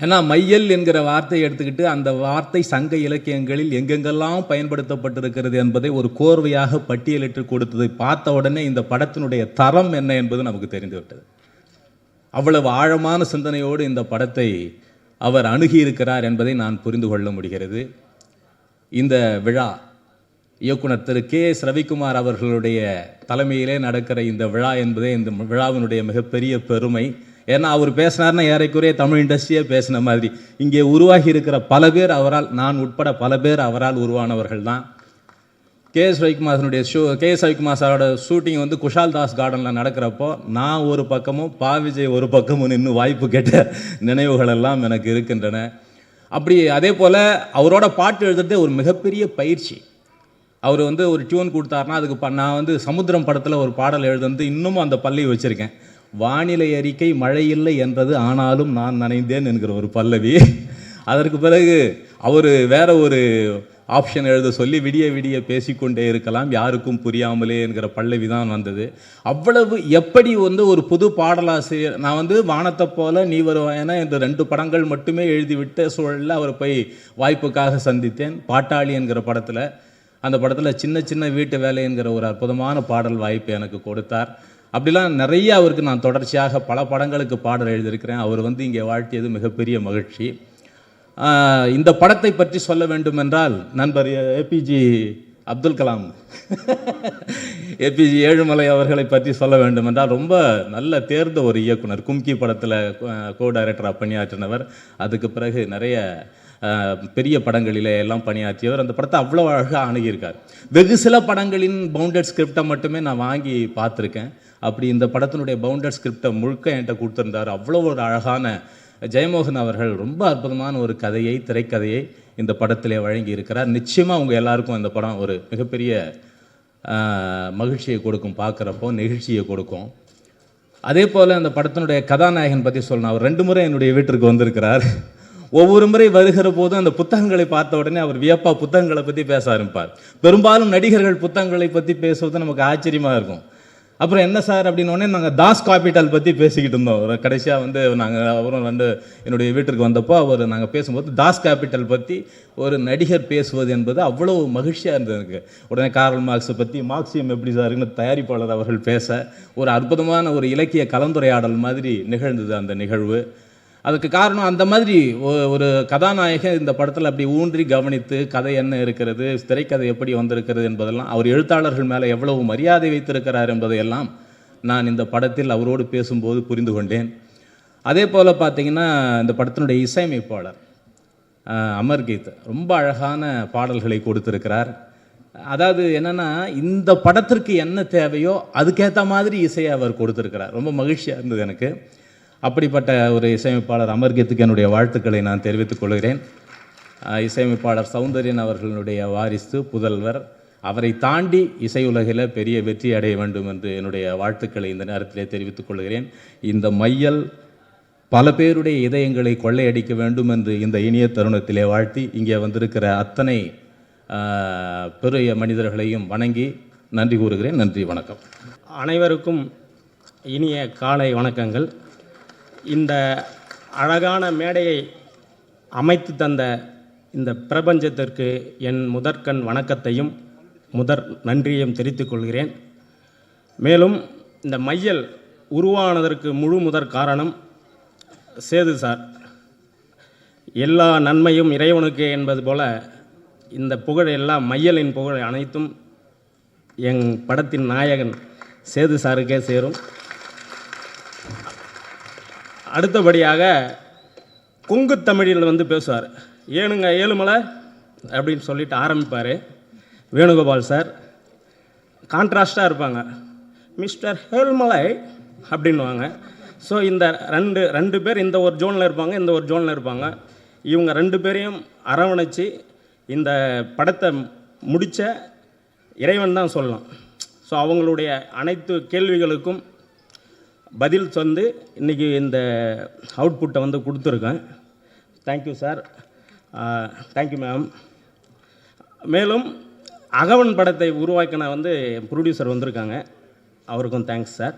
ஏன்னா மையல் என்கிற வார்த்தையை எடுத்துக்கிட்டு அந்த வார்த்தை சங்க இலக்கியங்களில் எங்கெங்கெல்லாம் பயன்படுத்தப்பட்டிருக்கிறது என்பதை ஒரு கோர்வையாக பட்டியலிட்டு கொடுத்ததை பார்த்த உடனே இந்த படத்தினுடைய தரம் என்ன என்பது நமக்கு தெரிந்துவிட்டது. அவ்வளவு ஆழமான சிந்தனையோடு இந்த படத்தை அவர் அணுகியிருக்கிறார் என்பதை நான் புரிந்து கொள்ள முடிகிறது. இந்த விழா இயக்குனர் திரு கே.எஸ். ரவிக்குமார் அவர்களுடைய தலைமையிலே நடக்கிற இந்த விழா என்பதே இந்த விழாவினுடைய மிகப்பெரிய பெருமை. ஏன்னா அவர் பேசினார்னா ஏறக்குறைய தமிழ் இண்டஸ்ட்ரியே பேசின மாதிரி. இங்கே உருவாகி இருக்கிற பல பேர் அவரால், நான் உட்பட பல பேர் அவரால் உருவானவர்கள் தான். கே.எஸ். ரவிக்குமார் சாரோட ஷூட்டிங் வந்து குஷால் தாஸ் கார்டனில் நடக்கிறப்போ நான் ஒரு பக்கமும் விஜய் ஒரு பக்கமும் நின்று வாய்ப்பு கேட்ட நினைவுகள் எல்லாம் எனக்கு இருக்கின்றன. அப்படி அதே போல் அவரோட பாட்டு எழுதுறதே ஒரு மிகப்பெரிய பயிற்சி. அவர் வந்து ஒரு டியூன் கொடுத்தாருன்னா அதுக்கு நான் வந்து சமுத்திரம் படத்தில் ஒரு பாடல் எழுதுந்து இன்னமும் அந்த பல்லவி வச்சுருக்கேன். வானிலை அறிக்கை மழை இல்லை என்றது ஆனாலும் நான் நனைந்தேன் என்கிற ஒரு பல்லவி. அதற்கு பிறகு அவர் வேற ஒரு ஆப்ஷன் எழுத சொல்லி விடிய விடிய பேசிக்கொண்டே இருக்கலாம் யாருக்கும் புரியாமலே என்கிற பல்லவி தான் வந்தது. அவ்வளவு எப்படி வந்து ஒரு புது பாடலாசிரியர், நான் வந்து வானத்தை போல நீ வருவாயன என்ற 2 படங்கள் மட்டுமே எழுதிவிட்ட சூழலில் அவரை போய் வாய்ப்புக்காக சந்தித்தேன். பாட்டாளி என்கிற படத்தில், அந்த படத்தில் சின்ன சின்ன வீட்டு வேலை என்கிற ஒரு அற்புதமான பாடல் வாய்ப்பு எனக்கு கொடுத்தார். அப்படிலாம் நிறைய அவருக்கு நான் தொடர்ச்சியாக பல படங்களுக்கு பாடல் எழுதியிருக்கிறேன். அவர் வந்து இங்கே வாழ்த்தியது மிகப்பெரிய மகிழ்ச்சி. இந்த படத்தை பற்றி சொல்ல வேண்டும் என்றால் நண்பர் ஏபிஜி அப்துல் கலாம் ஏபிஜி ஏழுமலை அவர்களை பற்றி சொல்ல வேண்டும் என்றால் ரொம்ப நல்ல தேர்ந்த ஒரு இயக்குனர். கும்கி படத்தில் கோ டைரக்டராக பணியாற்றினவர். அதுக்கு பிறகு நிறைய பெரிய படங்களிலே எல்லாம் பணியாற்றியவர். அந்த படத்தை அவ்வளோ அழகாக அணுகியிருக்கார். வெகு சில படங்களின் பவுண்டட் ஸ்கிரிப்டை மட்டுமே நான் வாங்கி பார்த்துருக்கேன். அப்படி இந்த படத்தினுடைய பவுண்டட் ஸ்கிரிப்டை முழுக்க என்கிட்ட கொடுத்துருந்தார். அவ்வளோ ஒரு அழகான ஜெயமோகன் அவர்கள் ரொம்ப அற்புதமான ஒரு கதையை, திரைக்கதையை இந்த படத்திலே வழங்கி இருக்கிறார். நிச்சயமாக உங்கள் எல்லாருக்கும் இந்த படம் ஒரு மிகப்பெரிய மகிழ்ச்சியை கொடுக்கும், பார்க்குறப்போ நெகிழ்ச்சியை கொடுக்கும். அதே போல் அந்த படத்தினுடைய கதாநாயகன் பற்றி சொல்லணும். அவர் 2 முறை என்னுடைய வீட்டிற்கு வந்திருக்கிறார். ஒவ்வொரு முறை வருகிற போதும் அந்த புத்தகங்களை பார்த்த உடனே அவர் வியப்பாக புத்தகங்களை பற்றி பேச ஆரம்பிப்பார். பெரும்பாலும் நடிகர்கள் புத்தகங்களை பற்றி பேசுவது நமக்கு ஆச்சரியமாக இருக்கும். அப்புறம் என்ன சார் அப்படின்னோடனே நாங்கள் தாஸ் காபிட்டல் பற்றி பேசிக்கிட்டு இருந்தோம். கடைசியாக வந்து அவரும் என்னுடைய வீட்டிற்கு வந்தப்போ நாங்கள் பேசும்போது தாஸ் காபிட்டல் பற்றி ஒரு நடிகர் பேசுவது என்பது அவ்வளோ மகிழ்ச்சியாக இருந்தது எனக்கு. உடனே கார்ல் மார்க்ஸை பற்றி மார்க்சியம் எப்படி சார்னு தயாரிப்பாளர் அவர்கள் பேச ஒரு அற்புதமான ஒரு இலக்கிய கலந்துரையாடல் மாதிரி நிகழ்ந்தது அந்த நிகழ்வு. அதுக்கு காரணம் அந்த மாதிரி ஒரு கதாநாயகன் இந்த படத்தில் அப்படி ஊன்றி கவனித்து கதை என்ன இருக்கிறது, திரைக்கதை எப்படி வந்திருக்கிறது என்பதெல்லாம், அவர் எழுத்தாளர்கள் மேலே எவ்வளவு மரியாதை வைத்திருக்கிறார் என்பதையெல்லாம் நான் இந்த படத்தில் அவரோடு பேசும்போது புரிந்து கொண்டேன். அதே போல் பார்த்திங்கன்னா இந்த படத்தினுடைய இசையமைப்பாளர் அமர்கீத் ரொம்ப அழகான பாடல்களை கொடுத்திருக்கிறார். அதாவது என்னென்னா இந்த படத்திற்கு என்ன தேவையோ அதுக்கேற்ற மாதிரி இசையை அவர் கொடுத்திருக்கிறார். ரொம்ப மகிழ்ச்சியாக இருந்தது எனக்கு. அப்படிப்பட்ட ஒரு இசையமைப்பாளர் அமர்கீத்துக்கு என்னுடைய வாழ்த்துக்களை நான் தெரிவித்துக் கொள்கிறேன். இசையமைப்பாளர் சௌந்தர்யன் அவர்களுடைய வாரிசு, புதல்வர். அவரை தாண்டி இசையுலகில் பெரிய வெற்றி அடைய வேண்டும் என்று என்னுடைய வாழ்த்துக்களை இந்த நேரத்திலே தெரிவித்துக் கொள்கிறேன். இந்த மையல் பல பேருடைய இதயங்களை கொள்ளையடிக்க வேண்டும் என்று இந்த இனிய தருணத்திலே வாழ்த்தி இங்கே வந்திருக்கிற அத்தனை பெரிய மனிதர்களையும் வணங்கி நன்றி கூறுகிறேன். நன்றி, வணக்கம். அனைவருக்கும் இனிய காலை வணக்கங்கள். இந்த அழகான மேடையை அமைத்து தந்த இந்த பிரபஞ்சத்திற்கு என் முதற்கண் வணக்கத்தையும் நன்றியையும் தெரிவித்துக் கொள்கிறேன். மேலும் இந்த மையல் உருவானதற்கு முதற் காரணம் சேது சார். எல்லா நன்மையும் இறைவனுக்கு என்பது போல இந்த புகழ் எல்லாம் மையலின் புகழ் அனைத்தும் என் படத்தின் நாயகன் சேது சாருக்கே சேரும். அடுத்தபடியாக கொங்கு தமிழில் வந்து பேசுவார். ஏனுங்க ஏழுமலை அப்படின்னு சொல்லிட்டு ஆரம்பிப்பார் வேணுகோபால் சார். கான்ட்ராஸ்டாக இருப்பாங்க, மிஸ்டர் ஏழுமலை அப்படின்வாங்க. ஸோ இந்த ரெண்டு பேர் இந்த ஒரு ஜோனில் இருப்பாங்க, இந்த ஒரு ஜோனில் இருப்பாங்க. இவங்க 2 பேரையும் அரவணைச்சு இந்த படத்தை முடித்த இறைவன் தான் சொல்லலாம். ஸோ அவங்களுடைய அனைத்து கேள்விகளுக்கும் பதில் வந்து இன்றைக்கி இந்த அவுட்புட்டை வந்து கொடுத்துருக்கேன். Thank you sir, thank you ma'am. மேலும் அகவன் படத்தை உருவாக்கின வந்து ப்ரொடியூசர் வந்திருக்காங்க, அவருக்கும் தேங்க்ஸ் சார்.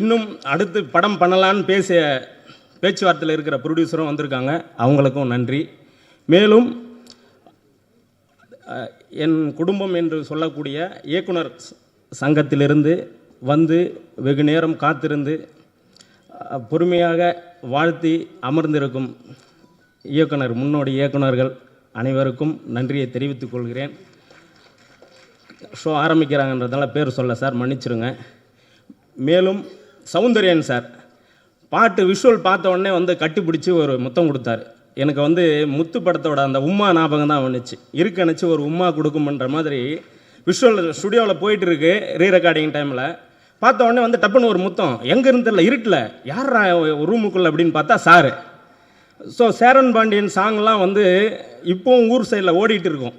இன்னும் அடுத்து படம் பண்ணலான்னு பேச்சுவார்த்தையில் இருக்கிற ப்ரொடியூசரும் வந்திருக்காங்க, அவங்களுக்கும் நன்றி. மேலும் என் குடும்பம் என்று சொல்லக்கூடிய இயக்குனர் சங்கத்திலிருந்து வந்து வெகு நேரம் காத்திருந்து பொறுமையாக வாழ்த்தி அமர்ந்திருக்கும் முன்னோடி இயக்குனர்கள் அனைவருக்கும் நன்றியை தெரிவித்துக் கொள்கிறேன். ஷோ ஆரம்பிக்கிறாங்கன்றதால பேர் சொல்ல சார், மன்னிச்சிருங்க. மேலும் சௌந்தர்யன் சார் பாட்டு விஷுவல் பார்த்த உடனே வந்து கட்டிப்பிடிச்சி ஒரு முத்தம் கொடுத்தாரு. எனக்கு வந்து முத்து படத்தோட அந்த உம்மா ஞாபகம் தான் வந்துச்சு. இருக்கணிச்சு ஒரு உம்மா கொடுக்கும்ன்ற மாதிரி விஷுவல் ஸ்டுடியோவில் போயிட்டுருக்கு ரீ ரெக்கார்டிங் டைமில். பார்த்த உடனே வந்து டப்புன்னு ஒரு முத்தம், எங்கேருந்து தெரியல, இருட்டில் யார் ரூமுக்குள்ளே அப்படின்னு பார்த்தா சாரு. ஸோ சேரன் பாண்டியன் சாங்லாம் வந்து இப்போவும் ஊர் சைடில் ஓடிட்டு இருக்கும்.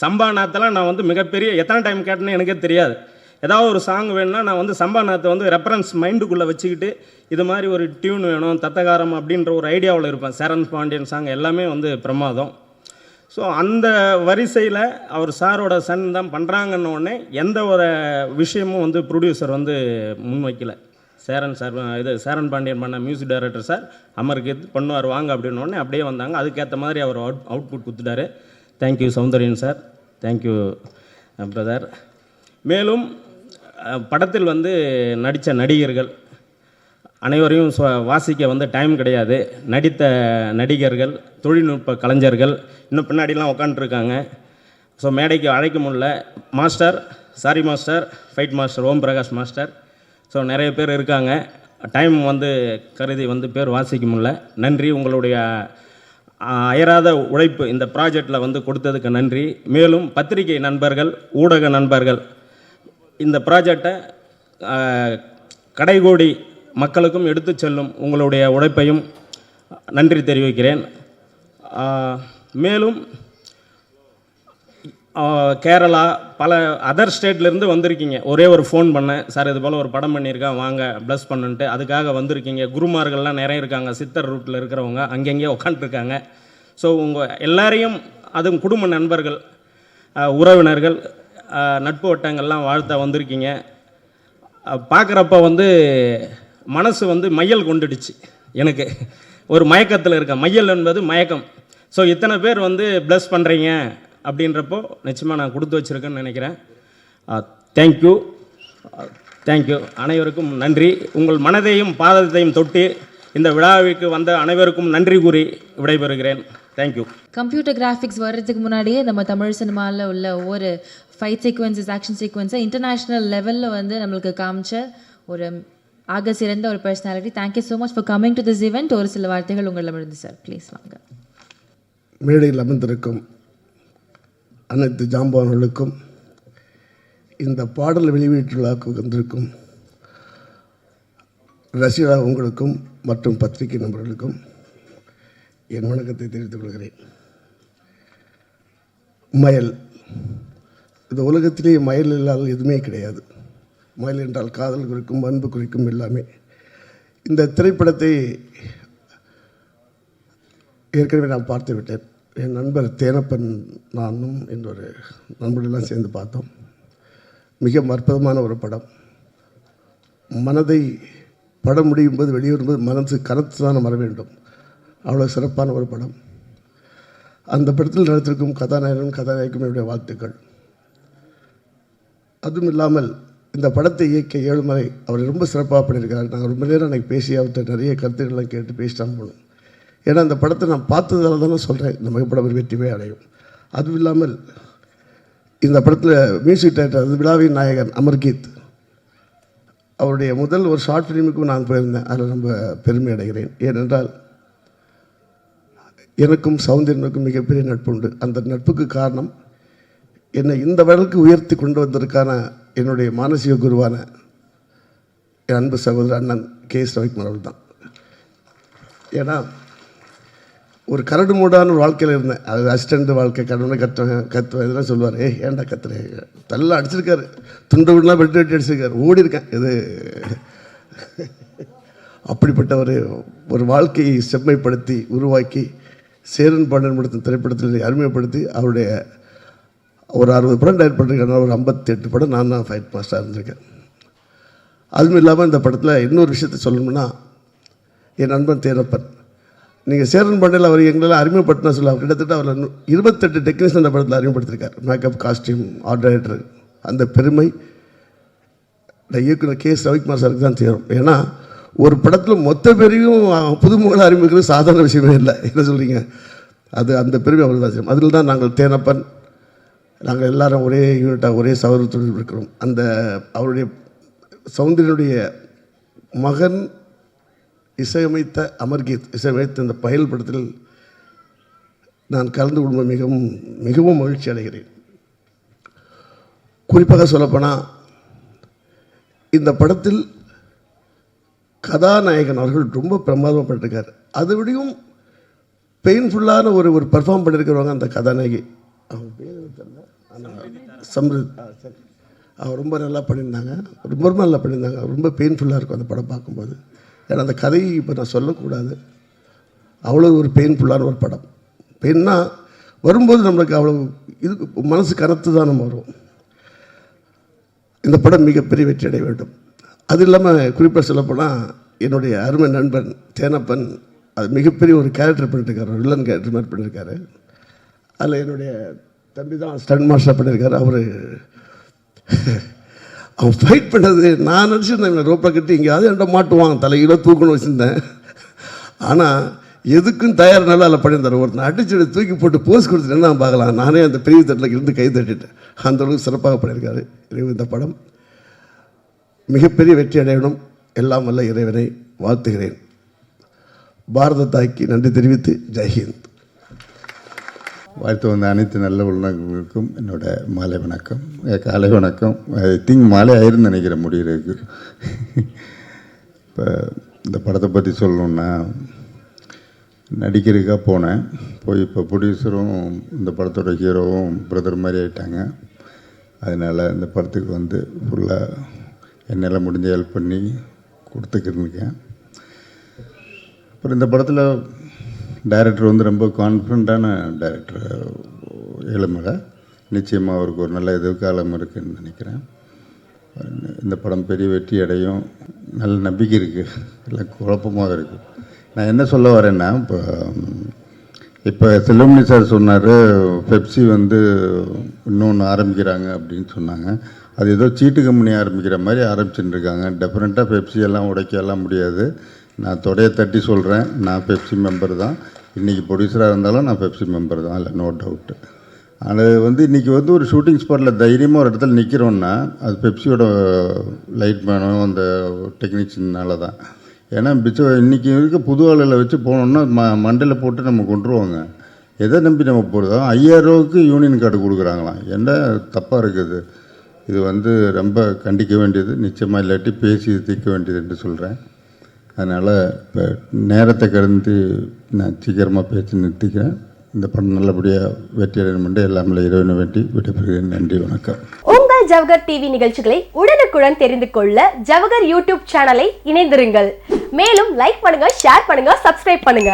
சம்பா நாத்தெல்லாம் நான் வந்து மிகப்பெரிய எத்தனை டைம் கேட்டேன்னு எனக்கே தெரியாது. ஏதாவது ஒரு சாங் வேணும்னா நான் வந்து சம்பா நாத்தை வந்து ரெஃபரன்ஸ் மைண்டுக்குள்ளே வச்சுக்கிட்டு இது மாதிரி ஒரு டியூன் வேணும் தத்தகாரம் அப்படின்ற ஒரு ஐடியாவில் இருப்பேன். சேரன் பாண்டியன் சாங் எல்லாமே வந்து பிரமாதம். ஸோ அந்த வரிசையில் அவர் சாரோட சன் தான் பண்ணுறாங்கன்ன உடனே எந்த ஒரு விஷயமும் வந்து ப்ரொடியூசர் வந்து முன்வைக்கலை. சேரன் பாண்டியன் பண்ண மியூசிக் டைரக்டர் சார் அமர்கீத் பண்ணுவார் வாங்க அப்படின்னோடனே அப்படியே வந்தாங்க. அதுக்கேற்ற மாதிரி அவர் அவுட்புட் கொடுத்துட்டாரு. Thank you Soundaryan sir, thank you brother. மேலும் படத்தில் வந்து நடித்த நடிகர்கள் அனைவரையும் வாசிக்க வந்து டைம் கிடையாது. நடித்த நடிகர்கள், தொழில்நுட்ப கலைஞர்கள் இன்னும் பின்னாடிலாம் உட்காந்துருக்காங்க. ஸோ மேடைக்கு அழைக்க முடியல. Master, sorry master, fight master Om Prakash master, so நிறைய பேர் இருக்காங்க. டைம் வந்து கருதி வந்து பேர் வாசிக்க முடியல. நன்றி, உங்களுடைய அயராத உழைப்பு இந்த ப்ராஜெக்டில் வந்து கொடுத்ததுக்கு நன்றி. மேலும் பத்திரிகை நண்பர்கள், ஊடக நண்பர்கள் இந்த ப்ராஜெக்டை கடைகோடி மக்களுக்கும் எடுத்து செல்லும் உங்களுடைய உழைப்பையும் நன்றி தெரிவிக்கிறேன். மேலும் கேரளா பல அதர் ஸ்டேட்லேருந்து வந்திருக்கீங்க. ஒரே ஒரு ஃபோன் பண்ணேன், சார் இது போல் ஒரு படம் பண்ணியிருக்கேன் வாங்க ப்ளஸ் பண்ணுன்ட்டு. அதுக்காக வந்திருக்கீங்க. குருமார்கள்லாம் நிறைய இருக்காங்க, சித்தர் ரூட்டில் இருக்கிறவங்க அங்கங்கே உட்காந்துருக்காங்க. ஸோ உங்கள் எல்லாரையும், அதுவும் குடும்ப நண்பர்கள், உறவினர்கள், நட்பு வட்டங்கள்லாம் வாழ்த்த வந்திருக்கீங்க. பார்க்குறப்ப வந்து மனசு வந்து மையல் கொண்டுடுச்சு. எனக்கு ஒரு மயக்கத்தில் இருக்க, மையல் என்பது மயக்கம். ஸோ இத்தனை பேர் வந்து ப்ளஸ் பண்ணுறீங்க அப்படின்றப்போ நிச்சயமாக நான் கொடுத்து வச்சுருக்கேன்னு நினைக்கிறேன். Thank you, thank you. அனைவருக்கும் நன்றி. உங்கள் மனதையும் பாதத்தையும் தொட்டு இந்த விழாவிற்கு வந்த அனைவருக்கும் நன்றி கூறி விடைபெறுகிறேன். தேங்க்யூ. கம்ப்யூட்டர் கிராஃபிக்ஸ் வர்றதுக்கு முன்னாடியே நம்ம தமிழ் சினிமாவில் உள்ள ஒவ்வொரு ஃபைட் சீக்வன்சஸ், ஆக்ஷன் சீக்வன்ஸை இன்டர்நேஷ்னல் லெவலில் வந்து நம்மளுக்கு காமிச்ச ஒரு ஆக சிறந்த ஒரு personality. Thank you so much for coming to this event. ஒரு சில வார்த்தைகள் உங்களிடமிருந்து சார், ப்ளீஸ் வாங்க. மேடையில் அமர்ந்திருக்கும் அனைத்து ஜாம்பவான்களுக்கும், இந்த பாடல் வெளியீட்டு விழாவுக்கு வந்திருக்கும் ரசிகா உங்களுக்கும் மற்றும் பத்திரிகை நண்பர்களுக்கும் என் வணக்கத்தை தெரிவித்துக் கொள்கிறேன். மயல், இந்த உலகத்திலேயே மயல் இல்லாத எதுவுமே கிடையாது. மயல் என்றால் காதல் குறிக்கும், அன்பு குறிக்கும், எல்லாமே. இந்த திரைப்படத்தை ஏற்கனவே நான் பார்த்து விட்டேன். என் நண்பர் தேனப்பன் நானும் இன்னொரு நண்பர்களெல்லாம் சேர்ந்து பார்த்தோம். மிக அற்புதமான ஒரு படம். மனதை படம் முடியும் போது வெளியேறும்போது மனசு கனத்து தான் வர வேண்டும். அவ்வளோ சிறப்பான ஒரு படம். அந்த படத்தில் நடித்திருக்கும் கதாநாயகனும் கதாநாயகிக்கும் என்னுடைய வாழ்த்துக்கள். அதுவும் இல்லாமல் இந்த படத்தை இயக்கிய ஏழுமலை அவர் ரொம்ப சிறப்பாக பண்ணியிருக்காரு. நாங்கள் ரொம்ப நேரம் அன்றைக்கி பேசி அவர்கிட்ட நிறைய கருத்துக்கள்லாம் கேட்டு பேசிட்டான் போகணும். ஏன்னா அந்த படத்தை நான் பார்த்ததால தானே சொல்கிறேன் இந்த படம் ஒரு வெற்றிவே அடையும். அதுவும் இல்லாமல் இந்த படத்தில் மியூசிக் டைரக்டர், அது விழாவின் நாயகன் அமர்கீத், அவருடைய முதல் ஒரு ஷார்ட் ஃபிலிமுக்கும் நான் போயிருந்தேன். அதில் ரொம்ப பெருமை அடைகிறேன். ஏனென்றால் எனக்கும் சௌந்தர்யனுக்கும் மிகப்பெரிய நட்பு உண்டு. அந்த நட்புக்கு காரணம் என்னை இந்த வழக்கு உயர்த்தி கொண்டு வந்ததற்கான என்னுடைய மானசீக குருவான என் அன்பு சகோதரர் அண்ணன் கே.எஸ். ரவிக்குமார் அவர்கள் தான். ஏன்னா ஒரு கரடு மூடான ஒரு வாழ்க்கையில் இருந்தேன். அது அசிஸ்டண்ட் வாழ்க்கை, கடவுளை கத்துவேன் இதெல்லாம் சொல்லுவார். ஏன்டா கத்துறேன், தள்ள அடிச்சிருக்காரு, துண்டு விடலாம் வெட்டி வெட்டி அடிச்சிருக்காரு, ஓடி இருக்கேன். இது அப்படிப்பட்ட ஒரு வாழ்க்கையை செம்மைப்படுத்தி உருவாக்கி சேரன் பாண்டியன் படத்தின் திரைப்படத்தில் அருமைப்படுத்தி அவருடைய ஒரு 60 படம் டைரக்ட் பண்ணியிருக்கேன். ஒரு 58 படம் நான் தான் ஃபைட் மாஸ்டராக இருந்திருக்கேன். அதுவும் இல்லாமல் இந்த படத்தில் இன்னொரு விஷயத்தை சொல்லணும்னா, என் நண்பன் தேனப்பன், நீங்கள் சேரன் பாண்டியில் அவர் எங்களெல்லாம் அறிமுகப்படுத்தினா சொல்ல, கிட்டத்தட்ட அவர் 28 டெக்னீஷியன் அந்த படத்தில் அறிமுகப்படுத்திருக்கார். Makeup, costume, art director. அந்த பெருமை இயக்குனர் K.S. ரவிக்குமார் சாருக்கு தான் சேரும். ஏன்னா ஒரு படத்தில் மொத்த பேரையும் புதுமுகங்களை அறிமுகிறது சாதாரண விஷயமே இல்லை. என்ன சொல்கிறீங்க, அந்த பெருமை அவர் தான் சேரும். அதில் தான் நாங்கள் தேனப்பன், நாங்கள் எல்லாரும் ஒரே யூனிட்டாக ஒரே சௌரத்துடன் இருக்கிறோம். அந்த அவருடைய சௌந்தரியனுடைய மகன் இசையமைத்த அமர்கீத் இசையமைத்த இந்த பயல் படத்தில் நான் கலந்து கொள்வது மிகவும் மிகவும் மகிழ்ச்சி அடைகிறேன். குறிப்பாக சொல்லப்போனால் இந்த படத்தில் கதாநாயகன் அவர்கள் ரொம்ப பிரமாதப்பட்டிருக்கார். அதை விடையும் பெயின்ஃபுல்லான ஒரு பர்ஃபார்ம் பண்ணியிருக்கிறவங்க அந்த கதாநாயகி, அவங்க பேர் சம்ரித். அவர் ரொம்ப நல்லா பண்ணியிருந்தாங்க, ரொம்ப நல்லா பண்ணியிருந்தாங்க. ரொம்ப பெயின்ஃபுல்லாக இருக்கும் அந்த படம் பார்க்கும்போது. ஏன்னா அந்த கதையை இப்போ நான் சொல்லக்கூடாது, அவ்வளோ ஒரு பெயின்ஃபுல்லான ஒரு படம். பெயின்னா வரும்போது நம்மளுக்கு அவ்வளோ இது மனசு கனத்து தான் நம்ம வருவோம். இந்த படம் மிகப்பெரிய வெற்றி அடைய வேண்டும். அது இல்லாமல் குறிப்பாக சொல்லப்போனால் என்னுடைய அருமை நண்பன் தேனப்பன் அது மிகப்பெரிய ஒரு கேரக்டர் பண்ணியிருக்காரு, ஒரு வில்லன் கேரக்டர் மாதிரி பண்ணியிருக்காரு. அதில் என்னுடைய தம்பி தான் ஸ்டண்ட் மாஸ்டர் பண்ணியிருக்காரு. அவன் ஃபைட் பண்ணது நான் நினச்சிருந்தேன், ரோப்பை கட்டி எங்கேயாவது என்கிட்ட மாட்டுவான், தலையில தூக்கணும்னு வச்சுருந்தேன். ஆனால் எதுக்கும் தயாரினாலும் அதில் பண்ணியிருந்தார். ஒருத்தன் அடிச்சு தூக்கி போட்டு போஸ் கொடுத்துட்டேன்னு நான் பார்க்கலாம். நானே அந்த பெரிய தட்டில் இருந்து கை தட்டிட்டேன். அந்தளவுக்கு சிறப்பாக பண்ணியிருக்காரு. இந்த படம் மிகப்பெரிய வெற்றி அடையணும். எல்லாம் வல்ல இறைவனை வாழ்த்துகிறேன். பாரத தாய்க்கு நன்றி தெரிவித்து ஜெய்ஹிந்த். வாழ்த்து வந்த அனைத்து நல்ல உள்ளங்களுக்கும் என்னோட மாலை வணக்கம், காலை வணக்கம். ஐ திங்க் மாலை ஆயிருந்து நினைக்கிற முடிகிறதுக்கு. இப்போ இந்த படத்தை பற்றி சொல்லணுன்னா, நடிக்கிறதுக்காக போனேன். இப்போ ப்ரொடியூசரும் இந்த படத்தோட ஹீரோவும் பிரதர் மாதிரி ஆகிட்டாங்க. அதனால் இந்த படத்துக்கு வந்து ஃபுல்லாக என்னால் முடிஞ்ச ஹெல்ப் பண்ணி கொடுத்துக்கிருந்துருக்கேன். அப்புறம் இந்த படத்தில் டைரக்டர் வந்து ரொம்ப கான்ஃபிடண்ட்டான டைரக்டர் ஏழுமலை. நிச்சயமாக அவருக்கு ஒரு நல்ல எதிர்காலம் இருக்குதுன்னு நினைக்கிறேன். இந்த படம் பெரிய வெற்றி அடையும் நல்ல நம்பிக்கை இருக்குது. எல்லாம் குழப்பமாக இருக்குது. நான் என்ன சொல்ல வரேன்னா, இப்போ செல்வமணி சார் சொன்னார் பெப்சி வந்து இன்னொன்று ஆரம்பிக்கிறாங்க அப்படின்னு சொன்னாங்க. அது ஏதோ சீட்டு கம்பெனி ஆரம்பிக்கிற மாதிரி ஆரம்பிச்சுட்டு இருக்காங்க. டெஃபரெண்ட்டாக பெப்சி எல்லாம் உடைக்கலாம் முடியாது. நான் தொடைய தட்டி சொல்கிறேன், நான் பெப்சி மெம்பர் தான். இன்றைக்கி ப்ரொடியூசராக இருந்தாலும் நான் பெப்சி மெம்பர் தான், இல்லை நோ டவுட்டு. அது வந்து இன்றைக்கி வந்து ஒரு ஷூட்டிங் ஸ்பாட்டில் தைரியமாக ஒரு இடத்துல நிற்கிறோன்னா அது பெப்சியோட லைட் மேனும் அந்த டெக்னீஷியனால தான். ஏன்னா இன்றைக்கி இருக்க புது ஆளுகளை வச்சு போனோம்னா மண்டையில் போட்டு நம்ம கொண்டுருவாங்க. எதை நம்பி நம்ம போகிறதோ 5000 ரூபாய்க்கு யூனியன் கார்டு கொடுக்குறாங்களாம். என்ன தப்பாக இருக்குது இது? வந்து ரொம்ப கண்டிக்க வேண்டியது, நிச்சயமாக இல்லாட்டி பேசி தீர்க்க வேண்டியது என்று சொல்கிறேன். அதனால் இப்போ நேரத்தை கடந்து நான் சீக்கிரமாக பேசி நிறுத்திக்கிறேன். இந்த படம் நல்லபடியாக வெற்றி அடையணும் எல்லாமே இறைவனை வேண்டி விடைபெறுகிறேன். நன்றி, வணக்கம். உங்கள் ஜவஹர் டிவி நிகழ்ச்சிகளை உடனுக்குடன் தெரிந்து கொள்ள ஜவஹர் யூடியூப் சேனலை இணைந்திருங்கள். மேலும் லைக் பண்ணுங்க, ஷேர் பண்ணுங்க, சப்ஸ்கிரைப் பண்ணுங்க.